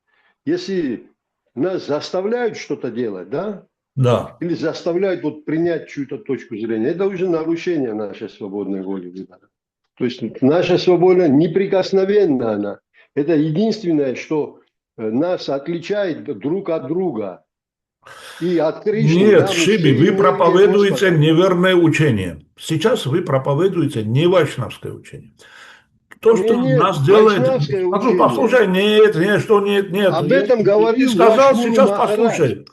если нас заставляют что-то делать, да, Да. или заставляют вот принять чью-то точку зрения, это уже нарушение нашей свободной воли выбора. То есть наша свобода неприкосновенна она. Это единственное, что нас отличает друг от друга. И от Кришны Нет, нам Шиби, все вы энергия проповедуете Господа. неверное учение. Сейчас вы проповедуете не вайшнавское учение. То, что Нет, нас делает... вайшнавское Послушай, учение. послушай, нет, что нет. Об этом Ты говорил сказал, Вашгуру сейчас Махарадж. послушай.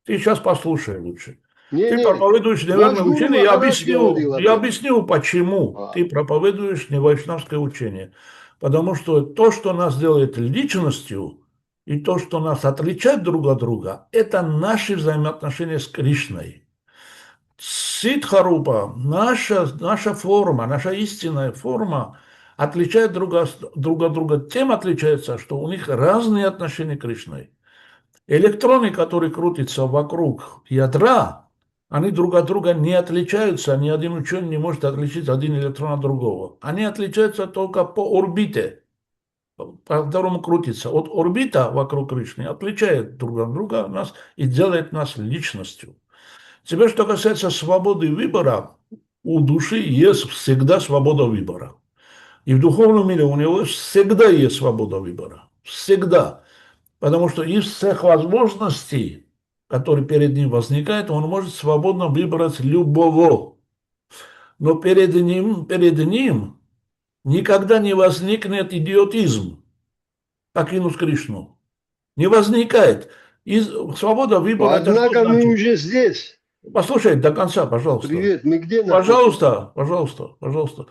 Ты сейчас послушай лучше. Ты Не, проповедуешь неверное Вашгуру учение, Махарадж говорил об я этом. объясню, почему А, ты проповедуешь не вайшнавское учение. Потому что то, что нас делает личностью, и то, что нас отличает друг от друга, это наши взаимоотношения с Кришной. Сидхарупа, наша форма, наша истинная форма отличает друг от друга тем отличается, что у них разные отношения к Кришной. Электроны, которые крутятся вокруг ядра, они друг от друга не отличаются, ни один ученый не может отличить один электрон от другого. Они отличаются только по орбите, по которому крутится. Вот орбита вокруг Кришны отличает друг от друга нас и делает нас личностью. Теперь, что касается свободы выбора, у души есть всегда свобода выбора. И в духовном мире у него всегда есть свобода выбора. Всегда. Потому что из всех возможностей, которые перед ним возникают, он может свободно выбрать любого. Но перед ним никогда не возникнет идиотизм покинуть Кришну. Не возникает. Свобода выбора это что однако мы значит? уже здесь. Послушай до конца, пожалуйста. Привет, мы где находимся? Пожалуйста.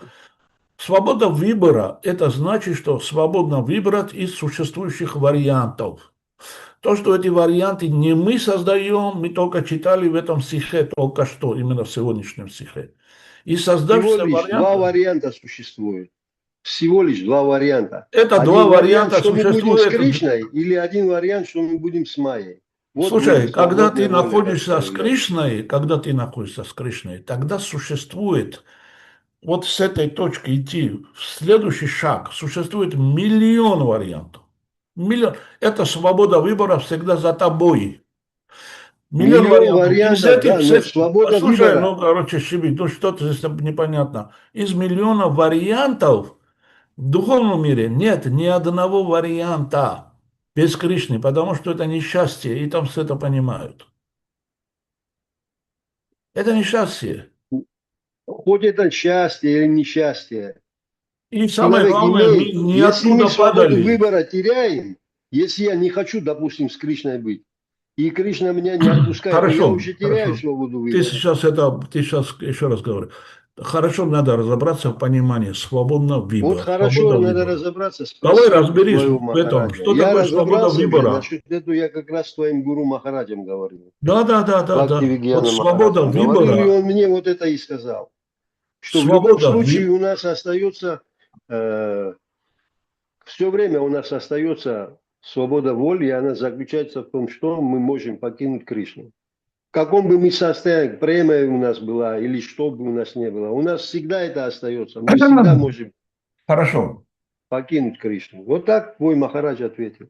Свобода выбора – это значит, что свободно выбрать из существующих вариантов. То, что эти варианты не мы создаем, мы только читали в этом стихе только что, именно в сегодняшнем стихе. И Всего создавшийся лишь два вариант, варианта существует. Всего лишь два варианта. это два Один вариант, варианта что мы будем с существует. Кришной, или один вариант, что мы будем с Майей. Вот Слушай, между когда ты свободной волей, находишься которая с является. Кришной, тогда существует, вот с этой точки идти в следующий шаг, существует миллион вариантов. Миллион. Это свобода выбора всегда за тобой. Миллион Миллион вариантов. И вариантов, да, но свобода послушай, выбора. ну, короче, Шибик, ну что-то здесь непонятно. Из миллиона вариантов в духовном мире нет ни одного варианта без Кришны, потому что это несчастье, и там все это понимают. Это несчастье. Хоть это счастье или несчастье. И самое Человек главное, мы имеет, не если мы оттуда свободу падали. выбора теряем, если я не хочу, допустим, с Кришной быть, и Кришна меня не отпускает, то я Хорошо, уже теряю хорошо. свободу Ты выбора. сейчас еще раз говорю. Хорошо, надо разобраться в понимании свободного Вот выбора. хорошо, Свобода надо выбора. разобраться, Давай спроси разберись своего в этом, Махараджа. что Я такое свобода разобрался уже, выбора. насчет этого я как раз с твоим гуру Махараджем говорил. Да, да, да, да, Бхакти да. Вот Вигьяна свобода Махараджем говорил, и выбора, он мне вот это и сказал. Что в любом свобода случае выбора. у нас остается, все время у нас остается свобода воли, и она заключается в том, что мы можем покинуть Кришну. В каком бы мы состоянии, премия у нас была, или что бы у нас не было, у нас всегда это остается. Мы всегда можем Хорошо. покинуть Кришну. Вот так твой Махарадж ответил.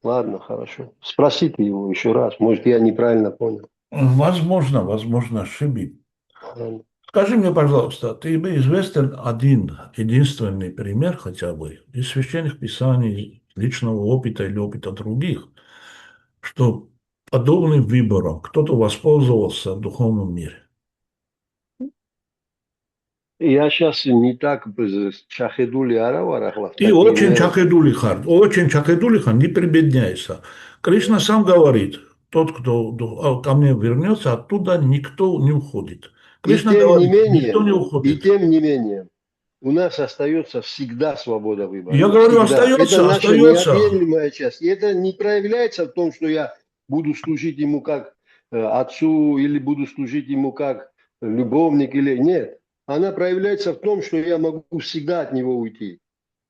Ладно, хорошо. Спросите его еще раз. Может, я неправильно понял. Возможно, ошибись. Ладно. Скажи мне, пожалуйста, ты бы известен один, единственный пример хотя бы из священных писаний, личного опыта или опыта других, что подобным выбором кто-то воспользовался в духовном мире? Я сейчас не так чахедули араварахлав. Ты очень чакедулихан, не прибедняйся. Кришна сам говорит, тот, кто ко мне вернется, оттуда никто не уходит. И Кришна тем не говорит, никто не менее, уходит. у нас остается всегда свобода выбора. Я говорю, Всегда. Это остается, наша остается. неотъемлемая часть. И это не проявляется в том, что я буду служить ему как отцу или буду служить ему как любовник или нет. Она проявляется в том, что я могу всегда от него уйти.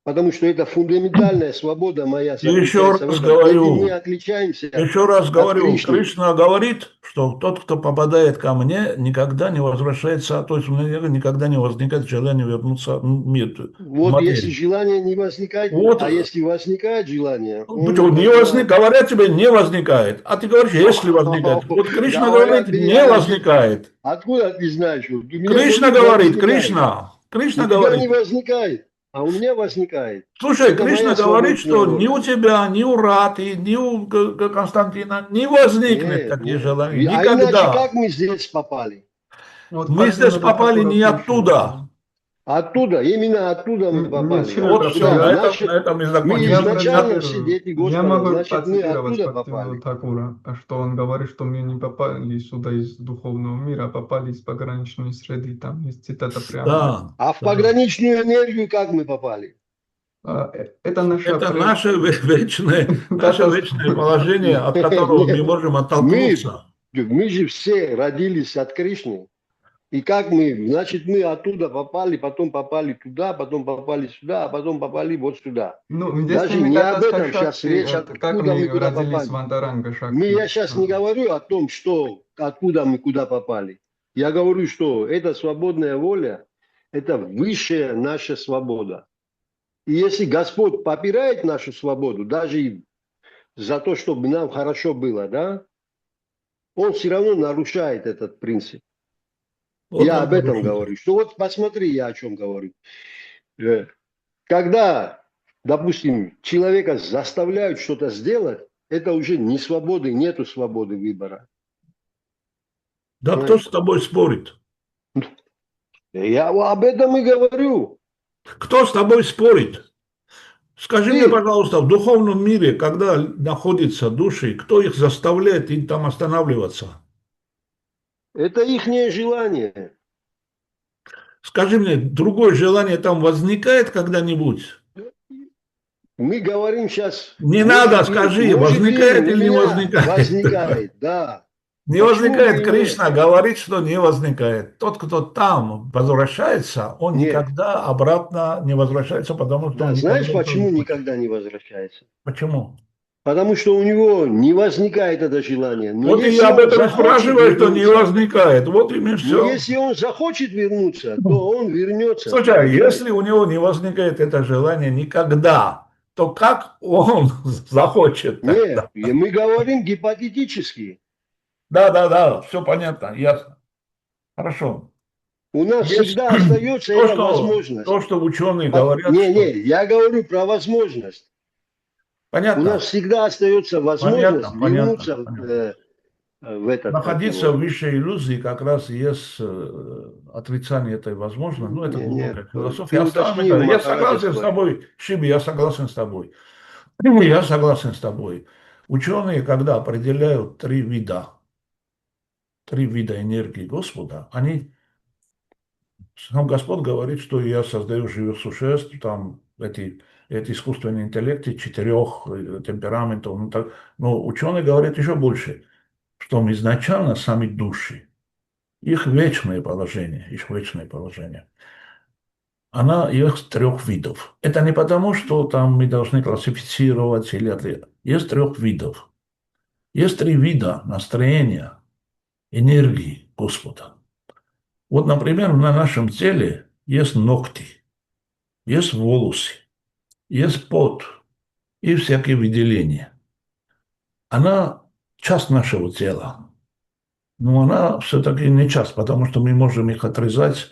Потому что это фундаментальная свобода моя Еще заключается в раз этом. Этим мы говорю, отличаемся еще раз от говорю, Кришны. Кришна говорит, что тот, кто попадает ко мне, никогда не возвращается, то есть у меня никогда не возникает желание вернуться в мир, в Вот если материю. желание не возникает, Вот, а если возникает желание, он почему не начинает... говорят тебе, не возникает, а ты говоришь, если возникает. Вот Кришна говорит, Говорят не мне, возникает. откуда ты знаешь? У меня Кришна говорит, говорит, возникает. Кришна У тебя не говорит. возникает, а у меня возникает. Слушай, Это Кришна моя говорит, что свободная ни у воля. тебя, ни у Раты, ни у Константина не возникнет Нет, такие нет. желания. А иначе Никогда. как мы здесь попали? Вот Мы здесь Бхактивинода попали Тхакура не пишет, оттуда. Оттуда, имно оттуда мы Нет, попали. Шрила Вот все, Прабхупада, на Откуда? этом, на Значит, этом и мы закончим. я изначально все процитирую. дети Я Господа, могу значит, мы процитировать оттуда Бхактивинода попали. Тхакура, что он говорит, что мы не попали сюда из духовного мира, а попали из пограничной среды. Там есть цитата прямо. Да, А в да. пограничную энергию как мы попали? Это наша Это наше вечное катастрофа. положение, от которого мы Нет. можем оттолкнуться. Мы же все родились от Кришны. И как мы, значит, мы оттуда попали, потом попали туда, потом попали сюда, а потом попали вот сюда. Ну, здесь Даже не не об Миката этом сейчас Шакти, речь, это как откуда мы мы куда родились в попали. Антаранга Шакти. Я сейчас не говорю о том, что, откуда мы куда попали. Я говорю, что эта свободная воля, это высшая наша свобода. И если Господь попирает нашу свободу, даже и за то, чтобы нам хорошо было, да, Он все равно нарушает этот принцип. Вот Я он об этом нарушитель. говорю. Что вот посмотри, я о чем говорю. Когда, допустим, человека заставляют что-то сделать, это уже не свободы, нету свободы выбора. Да кто с тобой спорит? Я об этом и говорю. Кто с тобой спорит? Скажи Ты. мне, пожалуйста, в духовном мире, когда находятся души, кто их заставляет им там останавливаться? Это ихнее желание. Скажи мне, другое желание там возникает когда-нибудь? Мы говорим сейчас... Не надо, скажи, возникает или не возникает? Возникает, да. Не Почему возникает. бы и Кришна говорит, что не возникает. Тот, кто там возвращается, он Нет. никогда обратно не возвращается, потому что Да, он знаешь, никогда почему не хочет. никогда не возвращается? Почему? Потому что у него не возникает это желание. Но Вот и если я об он этом и захочет спрашиваю, что не вернуться, возникает. Вот именно но все. если он захочет вернуться, то он вернется. Слушай, Понимаешь? если у него не возникает это желание никогда, то как он захочет? Нет, и мы говорим гипотетически. Да, все понятно, ясно. Хорошо. У нас Есть всегда остается То, эта возможность. что ученые говорят, Не, я говорю про возможность. У понятно, нас всегда остается возможность понятно. вернуться в этот, как Находиться его, в высшей иллюзии как раз есть отрицание этой возможности. Ну, это глубокая нет, ты философия. Оставим уточни это. у Я Махараджа согласен с свой. тобой, Шиби, я согласен с тобой. Я согласен с тобой. Ученые, когда определяют три вида энергии Господа, сам Господь говорит, что я создаю живых существ, там эти искусственные интеллекты четырех темпераментов. Ну, но ученые говорят еще больше, что изначально сами души, их вечное положение, она их трех видов. Это не потому, что там мы должны классифицировать или ответ. Есть трех видов. Есть три вида настроения, энергии Господа. Вот, например, на нашем теле есть ногти, есть волосы, есть пот и всякие выделения. Она часть нашего тела, но она все-таки не часть, потому что мы можем их отрезать,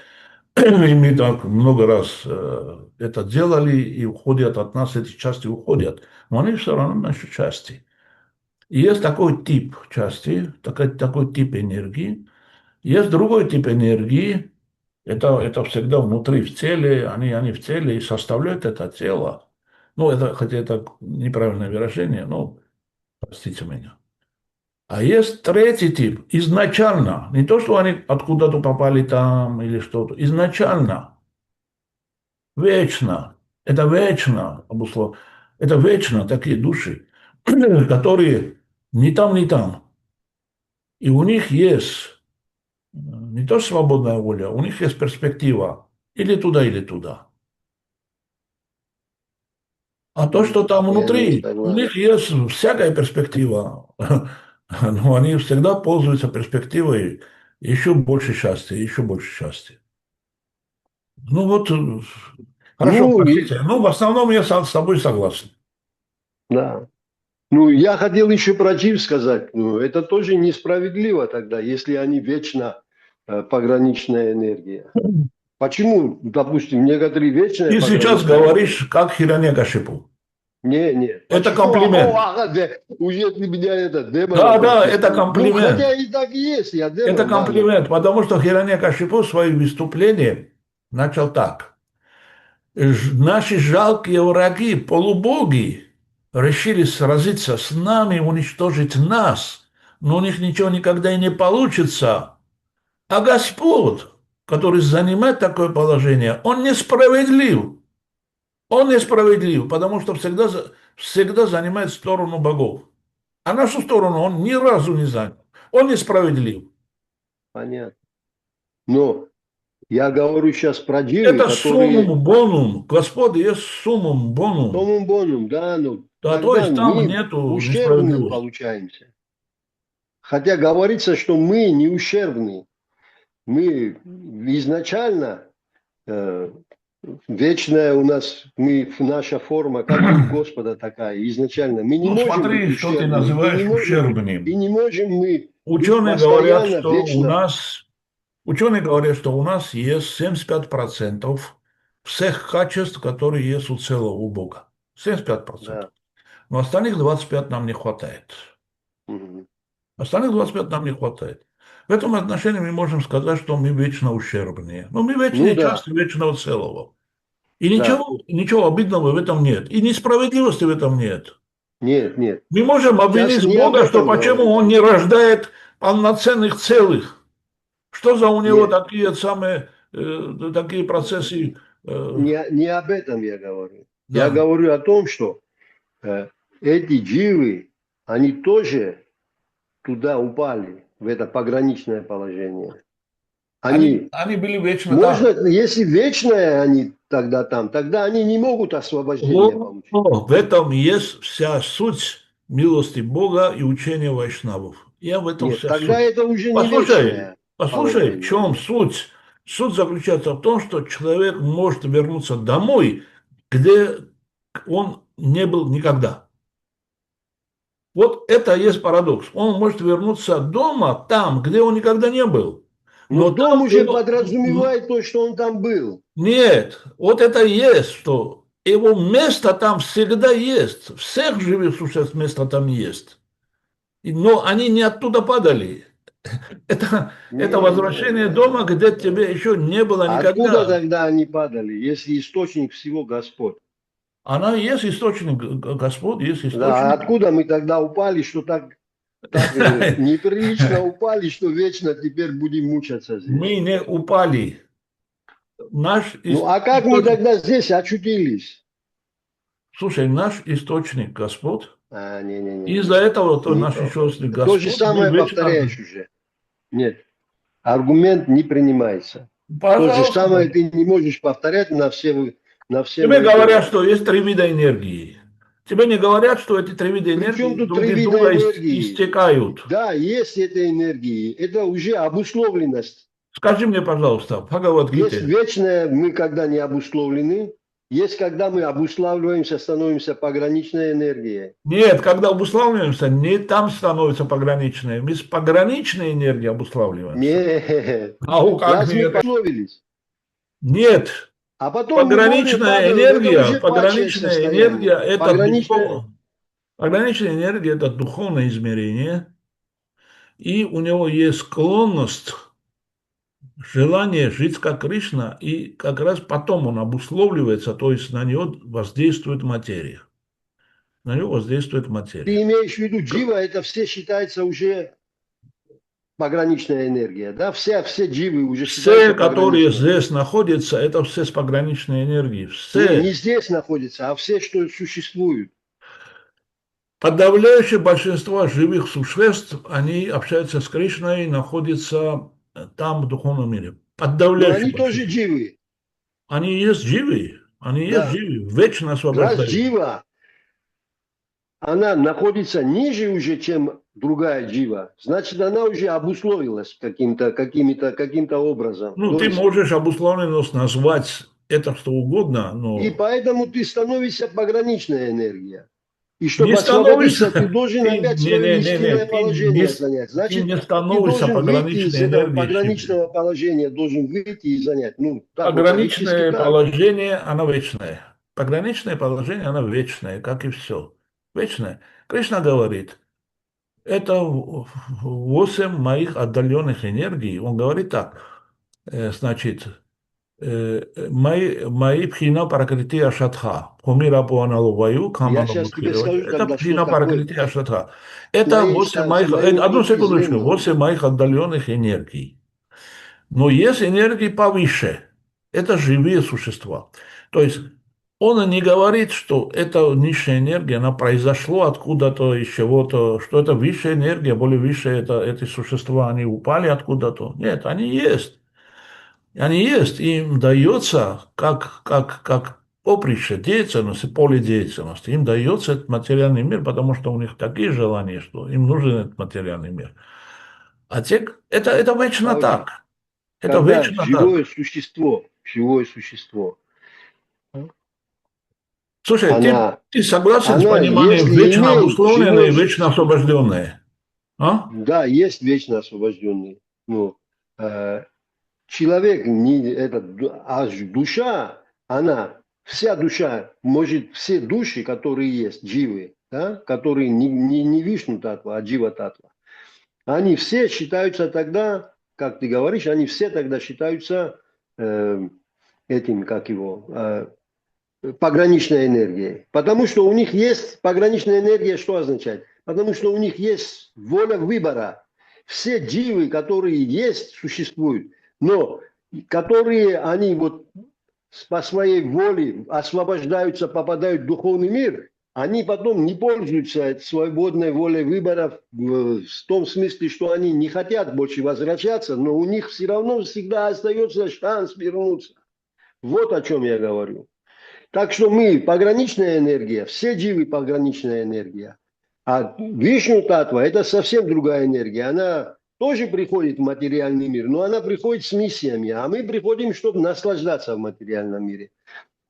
и мы так много раз это делали, и уходят от нас, эти части уходят, но они все равно наши части. И есть такой тип части, такой тип энергии. Есть другой тип энергии, это всегда внутри, в теле, они в теле и составляют это тело. Ну, это, хотя это неправильное выражение, но простите меня. А есть третий тип, изначально, не то, что они откуда-то попали там или что-то, изначально, вечно, это вечно, это вечно такие души, которые ни там, ни там. И у них есть не то свободная воля, у них есть перспектива или туда, или туда. А то, что там Я не внутри, у согласен. них есть всякая перспектива. Но они всегда пользуются перспективой еще больше счастья, еще больше счастья. Ну вот, хорошо, Ну, простите. Ну, в основном я с тобой согласен. да. Ну, я хотел еще про ЧИП сказать. Ну, это тоже несправедливо тогда, если они вечно пограничная энергия. Почему, допустим, некоторые вечная Ты сейчас пограничная энергия? говоришь, как Хираньякашипу. Не. Это Почему? комплимент. Уже ты меня это демоном Да, это причислил. Ну, комплимент. хотя и так и есть, я демон, Это да. комплимент, потому что Хираньякашипу в своем выступлении начал так. Наши жалкие враги, полубоги, решили сразиться с нами, уничтожить нас, но у них ничего никогда и не получится. А Господь, который занимает такое положение, Он несправедлив. Он несправедлив, потому что всегда занимает сторону богов. А нашу сторону Он ни разу не занял. Он несправедлив. Понятно. Но я говорю сейчас про дживы, Это которые суммум бонум. Господь есть суммум бонум. томум бонум, да, ну, Да, то тогда есть там мы нету ущербные несправедливости. получаемся. Хотя говорится, что мы не ущербные. Мы изначально вечная у нас, наша форма, как и у Господа такая, изначально. Мы не Ну, можем быть смотри, что ты ущербными. называешь И ущербным. не можем мы быть Ученые говорят, постоянно, что вечно. у нас есть 75% всех качеств, которые есть у целого у Бога. 75%. Да. Но остальных 25% нам не хватает. Мгм. Остальных 25% нам не хватает. В этом отношении мы можем сказать, что мы вечно ущербные. Но мы вечные Ну да, части вечного целого. И да. ничего обидного в этом нет. И несправедливости в этом нет. Нет. Мы можем Сейчас обвинить не об Бога, что этом почему говорится. Он не рождает полноценных целых. Что за у него Нет, такие процессы? не об этом я говорю. Я Да. говорю о том, что э, эти дживы, они тоже туда упали, в это пограничное положение. Они, Они были вечно можно, там. если вечное они тогда там, тогда они не могут освобождение получить. В этом есть вся суть милости Бога и учения вайшнавов. Я в этом Нет, вся тогда суть. это уже не Послушай, вечное послушай, в положение. чем суть? Суть заключается в том, что человек может вернуться домой, где он не был никогда. Вот это и есть парадокс. Он может вернуться дома, там, где он никогда не был. Но Но дом там уже подразумевает то, что он там был. нет, вот это и есть, что его место там всегда есть. Всех живых существ место там есть. Но они не оттуда падали. Это возвращение дома, где тебе еще не было А откуда никогда. тогда они падали, если источник всего Господь? Она есть источник, Господь есть Да, а источник. откуда мы тогда упали, что так неприлично упали, что вечно теперь будем мучаться здесь? Мы не упали. Наш Ну а как мы источник, тогда здесь очутились? слушай, наш источник Господь. Из-за Не-не-не. этого то наш источник То же Господь был самое вечно. повторяешь уже. Нет, аргумент не принимается. То же самое Пожалуйста. ты не можешь повторять на все Тебе мои говорят, доводы. что есть три вида энергии. Тебе не говорят, что эти три вида энергии Причем тут друг три из вида друга энергии? истекают. Да, есть эта энергия. Это уже обусловленность. Скажи мне, пожалуйста, в Есть Бхагавад-гите, вечное, мы когда не обусловлены. Есть когда мы обуславливаемся, становимся пограничной энергией. нет, когда обуславливаемся, не там становится пограничное. Мы с пограничной энергией обуславливаемся. Нет. А как Раз мне мы это? пословились, Нет. а потом мы более падаем, это уже падшее Пограничная энергия – состояние. это Пограничное. духовное. Пограничная энергия – это духовное измерение, и у него есть склонность, желание жить как Кришна, и как раз потом он обусловливается, то есть на него воздействует материя. На него воздействует Ты материя. имеешь в виду джива, это все считается уже пограничная энергия, да? Все дживы уже Все, считаются которые пограничными. здесь находятся, это все с пограничной энергией. Не Все. здесь находятся, а все, что существуют. Подавляющее большинство живых существ, они общаются с Кришной, находятся там, в духовном мире. Но Подавляющее они тоже большинство. дживы. Они есть живые, Да. вечно Раз освобождают. джива, она находится ниже уже, чем другая джива, значит, она уже обусловилась каким-то образом. Ну, То ты есть, можешь обусловленность назвать это что угодно, и но поэтому ты становишься пограничная энергия. И не чтобы становишься, освободиться, ты должен опять свое истинное положение занять. ты Значит, не ты становишься должен выйти из пограничной этого энергией в себе. пограничного положения, должен выйти и занять. Ну, так, вот логически Пограничное так. положение, оно вечное. Пограничное положение, оно вечное, как и все. Вечное. Кришна говорит, это 8 моих отдаленных энергий. Он говорит так, значит, мои пхина паракрития шатха. Хумира по аналогию, Я каману сейчас тебе мудхировать. скажу Это тогда, что пхина такое паракрития шатха. с Это 8 с моих, моей одну точки секундочку, зрения. 8 моих отдаленных энергий. Но есть энергии повыше. Это живые существа. То есть он не говорит, что эта низшая энергия, она произошла откуда-то из чего-то, что это высшая энергия, более высшая, эти существа, они упали откуда-то. Нет, они есть. Они есть. Им дается, как поприще деятельности, поле деятельности, им дается этот материальный мир, потому что у них такие желания, что им нужен этот материальный мир. А это вечно Павел, так. Это когда вечно так. живое существо, Слушай, она, ты согласен с она, пониманием если вечно имеет обусловленное живое и вечно существо, освобожденное? А? да, есть вечно освобожденный, но человек, не, аж душа, она, вся душа, может, все души, которые есть, дживы, да, которые не Вишну татва, а джива татва, они все считаются тогда, как ты говоришь, они все тогда считаются этим, как его, пограничной энергией. Потому что у них есть пограничная энергия, что означает? Потому что у них есть воля выбора. Все дживы, которые есть, существуют, но которые они вот по своей воле освобождаются, попадают в духовный мир, они потом не пользуются свободной волей выбора в том смысле, что они не хотят больше возвращаться, но у них все равно всегда остается шанс вернуться. Вот о чем я говорю. Так что мы пограничная энергия, все дживы пограничная энергия. А Вишну Татва это совсем другая энергия. Она тоже приходит в материальный мир, но она приходит с миссиями, а мы приходим, чтобы наслаждаться в материальном мире.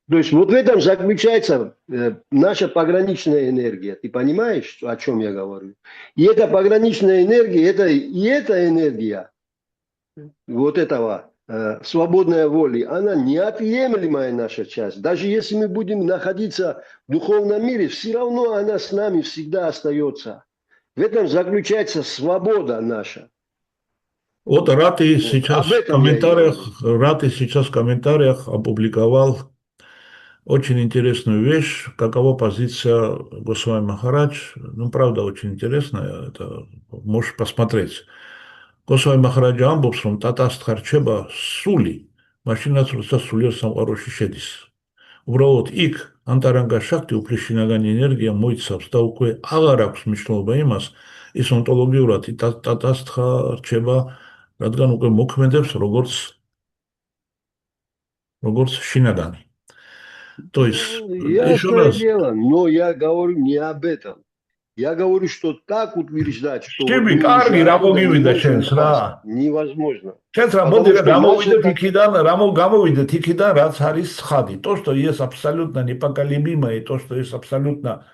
То есть вот в этом заключается наша пограничная энергия. Ты понимаешь, о чем я говорю? И эта пограничная энергия, и эта энергия вот этого свободной воли, она неотъемлемая наша часть. Даже если мы будем находиться в духовном мире, все равно она с нами всегда остается. В этом заключается свобода наша. Вот Вот. Об этом я и говорю. Раты сейчас в комментариях опубликовал очень интересную вещь, какова позиция Госвами Махарадж. Ну, правда, очень интересная, это можешь посмотреть. Госвами Махараджа ამბობს, რომ ტატასთ ხარჩება სული, მაშინაც როცა სულიერ სამყაროში შედის. უბრალოდ იქ ანტარანგა შაქტი უფლის შინაგანი ენერგია მოიცავს და უკვე აღარ აქვს მნიშვნელობა იმას, ის ონტოლოგიურად ტატასთხა რჩება, რადგან უკვე მოქმედებს როგორც შინაგანი. То есть, еще Ясное раз, дело, но я говорю не об этом. Я говорю, что так утверждать, что вот Шиби, мы карги, уже рамо оттуда не гивида можем შენს რა. упасть. Невозможно. Сейчас Потому что გამოვიდეთ наша იქიდან, გამოვიდეთ იქიდან, რაც არის ცხადი. То, что есть абсолютно непоколебимое, и то, что есть абсолютно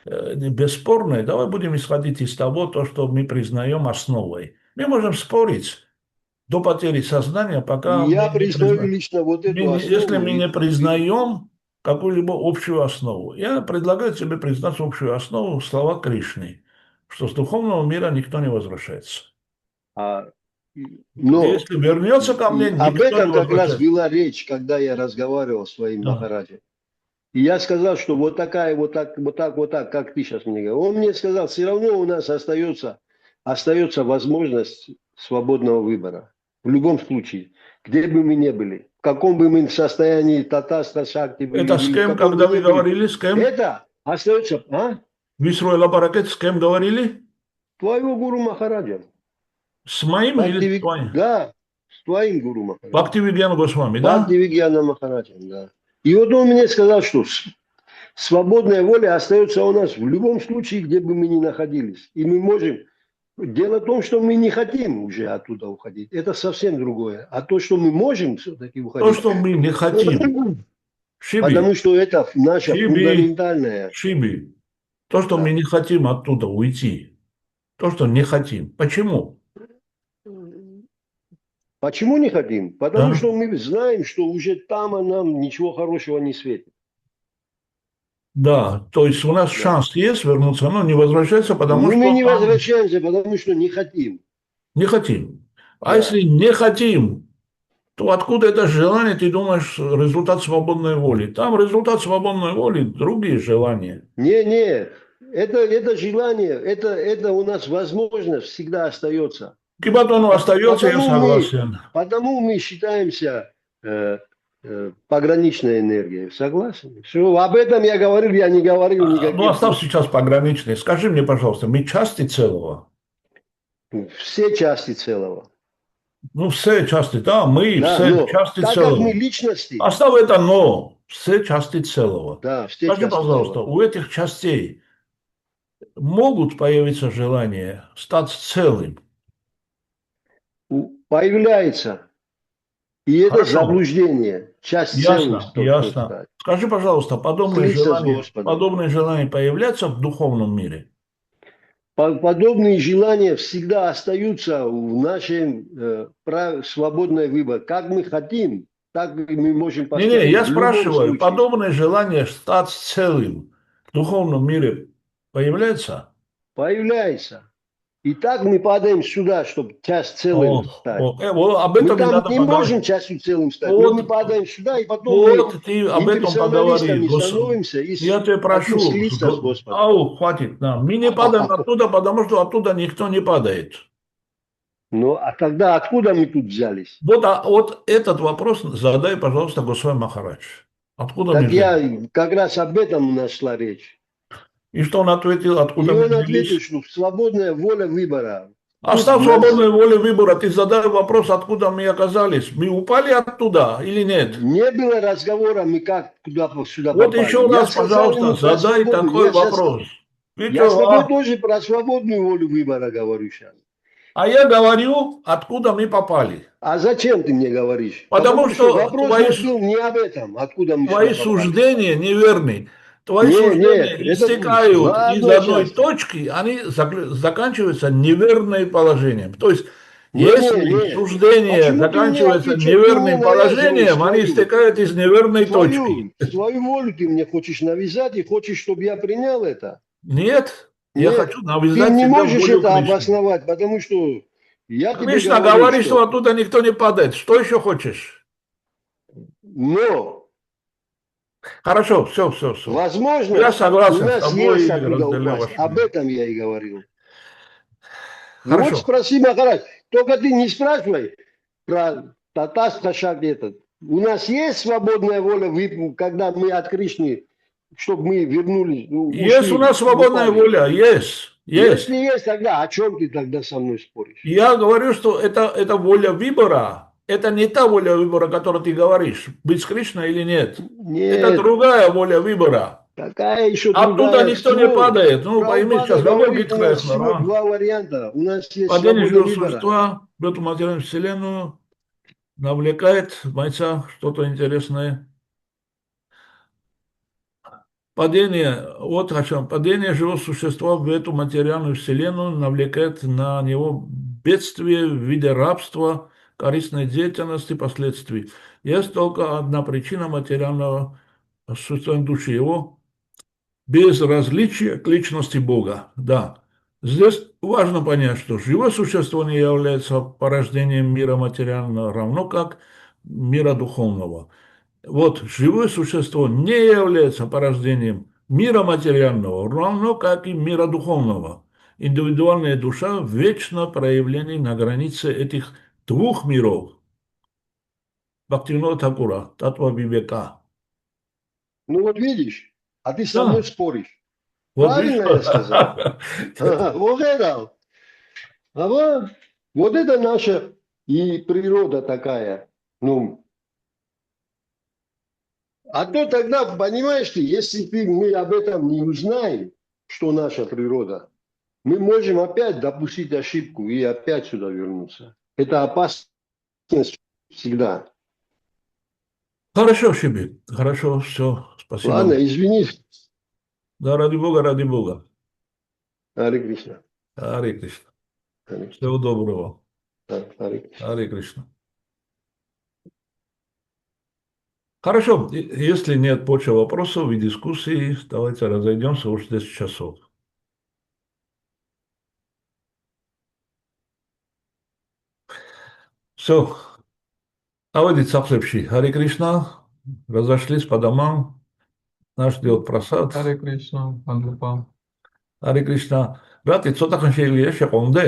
бесспорное, давай будем исходить из того, то, что мы признаем основой. Мы можем спорить до потери сознания, пока мы я не признаю признаем. лично вот эту основу. Если мы не признаем какую-либо общую основу, я предлагаю тебе признать общую основу слова Кришны, что с духовного мира никто не возвращается. Но Если вернется ко мне, об никто этом не как раз возвращается. была речь, когда я разговаривал с своим Да. Махараджем. И я сказал, что вот такая, вот так, как ты сейчас мне говоришь. Он мне сказал, все равно у нас остается возможность свободного выбора. В любом случае, где бы мы ни были, в каком бы мы состоянии татаста шакти были. Это с кем, когда вы говорили, с кем? Это остается, Висрой Лапаракет, с кем говорили? Твоего гуру Махараджа. С моим или с твоим? Да, с твоим гуру Махараджа. Бхактивигьяна Госвами, да? Бхактивигьяна Махараджа, да. И вот он мне сказал, что свободная воля остается у нас в любом случае, где бы мы ни находились. И мы можем... Дело в том, что мы не хотим уже оттуда уходить. Это совсем другое. А то, что мы можем все-таки уходить... То, что мы не хотим. Шиби. Потому что это наша фундаментальная... Шиби. То, что мы не хотим оттуда уйти. То, что не хотим. Почему? Почему не хотим? Потому Да. что мы знаем, что уже там нам ничего хорошего не светит. Да, то есть у нас шанс есть вернуться, но не возвращаться, потому мы что не там возвращаемся, потому что не хотим. не хотим. А Да. если не хотим, то откуда это желание, ты думаешь, результат свободной воли? Там результат свободной воли, другие желания. Не, это желание, это у нас возможность всегда остается. Кибат оно остается, я Потому согласен. Потому мы считаемся пограничной энергией. Согласен? Что об этом я говорил, я не говорил никаких. Ну, оставь сейчас пограничный. Скажи мне, пожалуйста, мы части целого? Все части целого. Ну, все части, да, мы Да, все но части так целого. как мы личности, Оставь это но, все части целого. да, все Скажи, части пожалуйста, целого. у этих частей могут появиться желания стать целым? Появляется. И это Хорошо. заблуждение. Часть целым, Ясно, что ясно. сказать. Скажи, пожалуйста, Слиться с Господом. подобные желания появляются в духовном мире? Подобные желания всегда остаются в нашем свободной выборе. Как мы хотим, так и мы можем поступить. Не, я в любом спрашиваю, случае. подобное желание стать целым в духовном мире появляется? Появляется. И так мы падаем сюда, чтобы часть целым стать. Об Мы этом там надо не поговорить. можем частью целым стать. Вот. Но мы падаем сюда, и потом Вот ты об мы этом поговори. имперсоналистами становимся. И Я тебя прошу. хотим слиться с Господом. Ау, хватит нам. Мы не падаем оттуда, потому что оттуда никто не падает. Ну, а тогда откуда мы тут взялись? Вот этот вопрос задай, пожалуйста, Госвами Махарадж. Откуда мы Так взялись? я как раз об этом у нас шла речь. И что он ответил, И откуда мы он ответил, взялись? что свободная воля выбора. Оставь Тут свободной воле выбора. Ты задай вопрос, откуда мы оказались. Мы упали оттуда или нет? Не было разговора, мы как сюда Вот попали. еще Я раз, сказал ему пожалуйста, про задай свободу. такой Я щас- вопрос. Ведь, Я с тобой тоже про свободную волю выбора говорю сейчас. а я говорю, откуда мы попали. А зачем ты мне говоришь? Потому что вопрос твои- был не об этом, откуда мы Твои сюда попали. суждения неверны. Твои Нет, суждения нет, это- истекают Ладно, из одной сейчас. точки, они заканчиваются неверным положением. То есть, Не, если не. суждение Почему ты заканчивается мне отвечаешь? неверным Ты положением, навязываешь они свою. истекают из неверной точки. Свою волю ты мне хочешь навязать и хочешь, чтобы я принял это? Нет, Я Нет, хочу ты навязать не себе можешь волю это Кришны. обосновать, потому что я тебе Кришна говорю, говорит, что что оттуда никто не падает. Что еще хочешь? но, Хорошо, все. Я возможно, у согласен с нас есть тобой, оттуда разделяю упасть. ваше Об мнение. этом я и говорил. Ну вот Хорошо. спроси Махарадж. Только ты не спрашивай про татарский шаг этот. У нас есть свободная воля, когда мы от Кришны, чтобы мы вернулись, Есть у ушли, нас свободная упали. воля, есть. Если есть, тогда о чем ты тогда со мной споришь? Я говорю, что это воля выбора. Это не та воля выбора, о которой ты говоришь, быть с Кришной или нет. Это Нет, другая воля выбора. какая еще Оттуда другая? никто не Всего, падает. Ну, пойми, Прабхупада сейчас Гавор говорит, у нас Гитхрехнер, всего а? два варианта. У нас есть Падение свобода живого выбора. существа в эту материальную вселенную навлекает бойца что-то интересное. Падение, вот о чем. Падение живого существа в эту материальную вселенную навлекает на него бедствие в виде рабства, корыстной деятельности, последствий. Есть только одна причина материального существования души его – безразличие к личности Бога. Да. Здесь важно понять, что живое существо не является порождением мира материального, равно как мира духовного. Вот живое существо не является порождением мира материального, равно как и мира духовного. Индивидуальная душа вечно проявление на границе этих двух миров. Бхактивинода Тхакура, Татва Вивека. Ну вот видишь, а ты со мной Да, споришь. вот видишь. Правильно я сказал? Вот это. А вот это наша и природа такая. Ну, а то тогда, понимаешь ты, если мы об этом не узнаем, что наша природа, мы можем опять допустить ошибку и опять сюда вернуться. Это опасность всегда. Хорошо, Шиби, хорошо, все, спасибо. Ладно, извини. Да, ради Бога, ради Бога. Харе Кришна. Харе Кришна. Харе Всего доброго. Харе Кришна. Харе Кришна. Хорошо, если нет больше вопросов и дискуссий, давайте разойдемся, уже 10 часов. Все, аводи цапсепши. Харе Кришна, разошлись по домам, нас ждет просад. Харе Кришна, Андрупа. Харе Кришна. Брат, ცოტახან შეიძლება შეყომდე?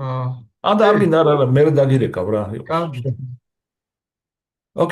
А, ან არ მინდა, არა, მე დაგირეკავ რა. Карги.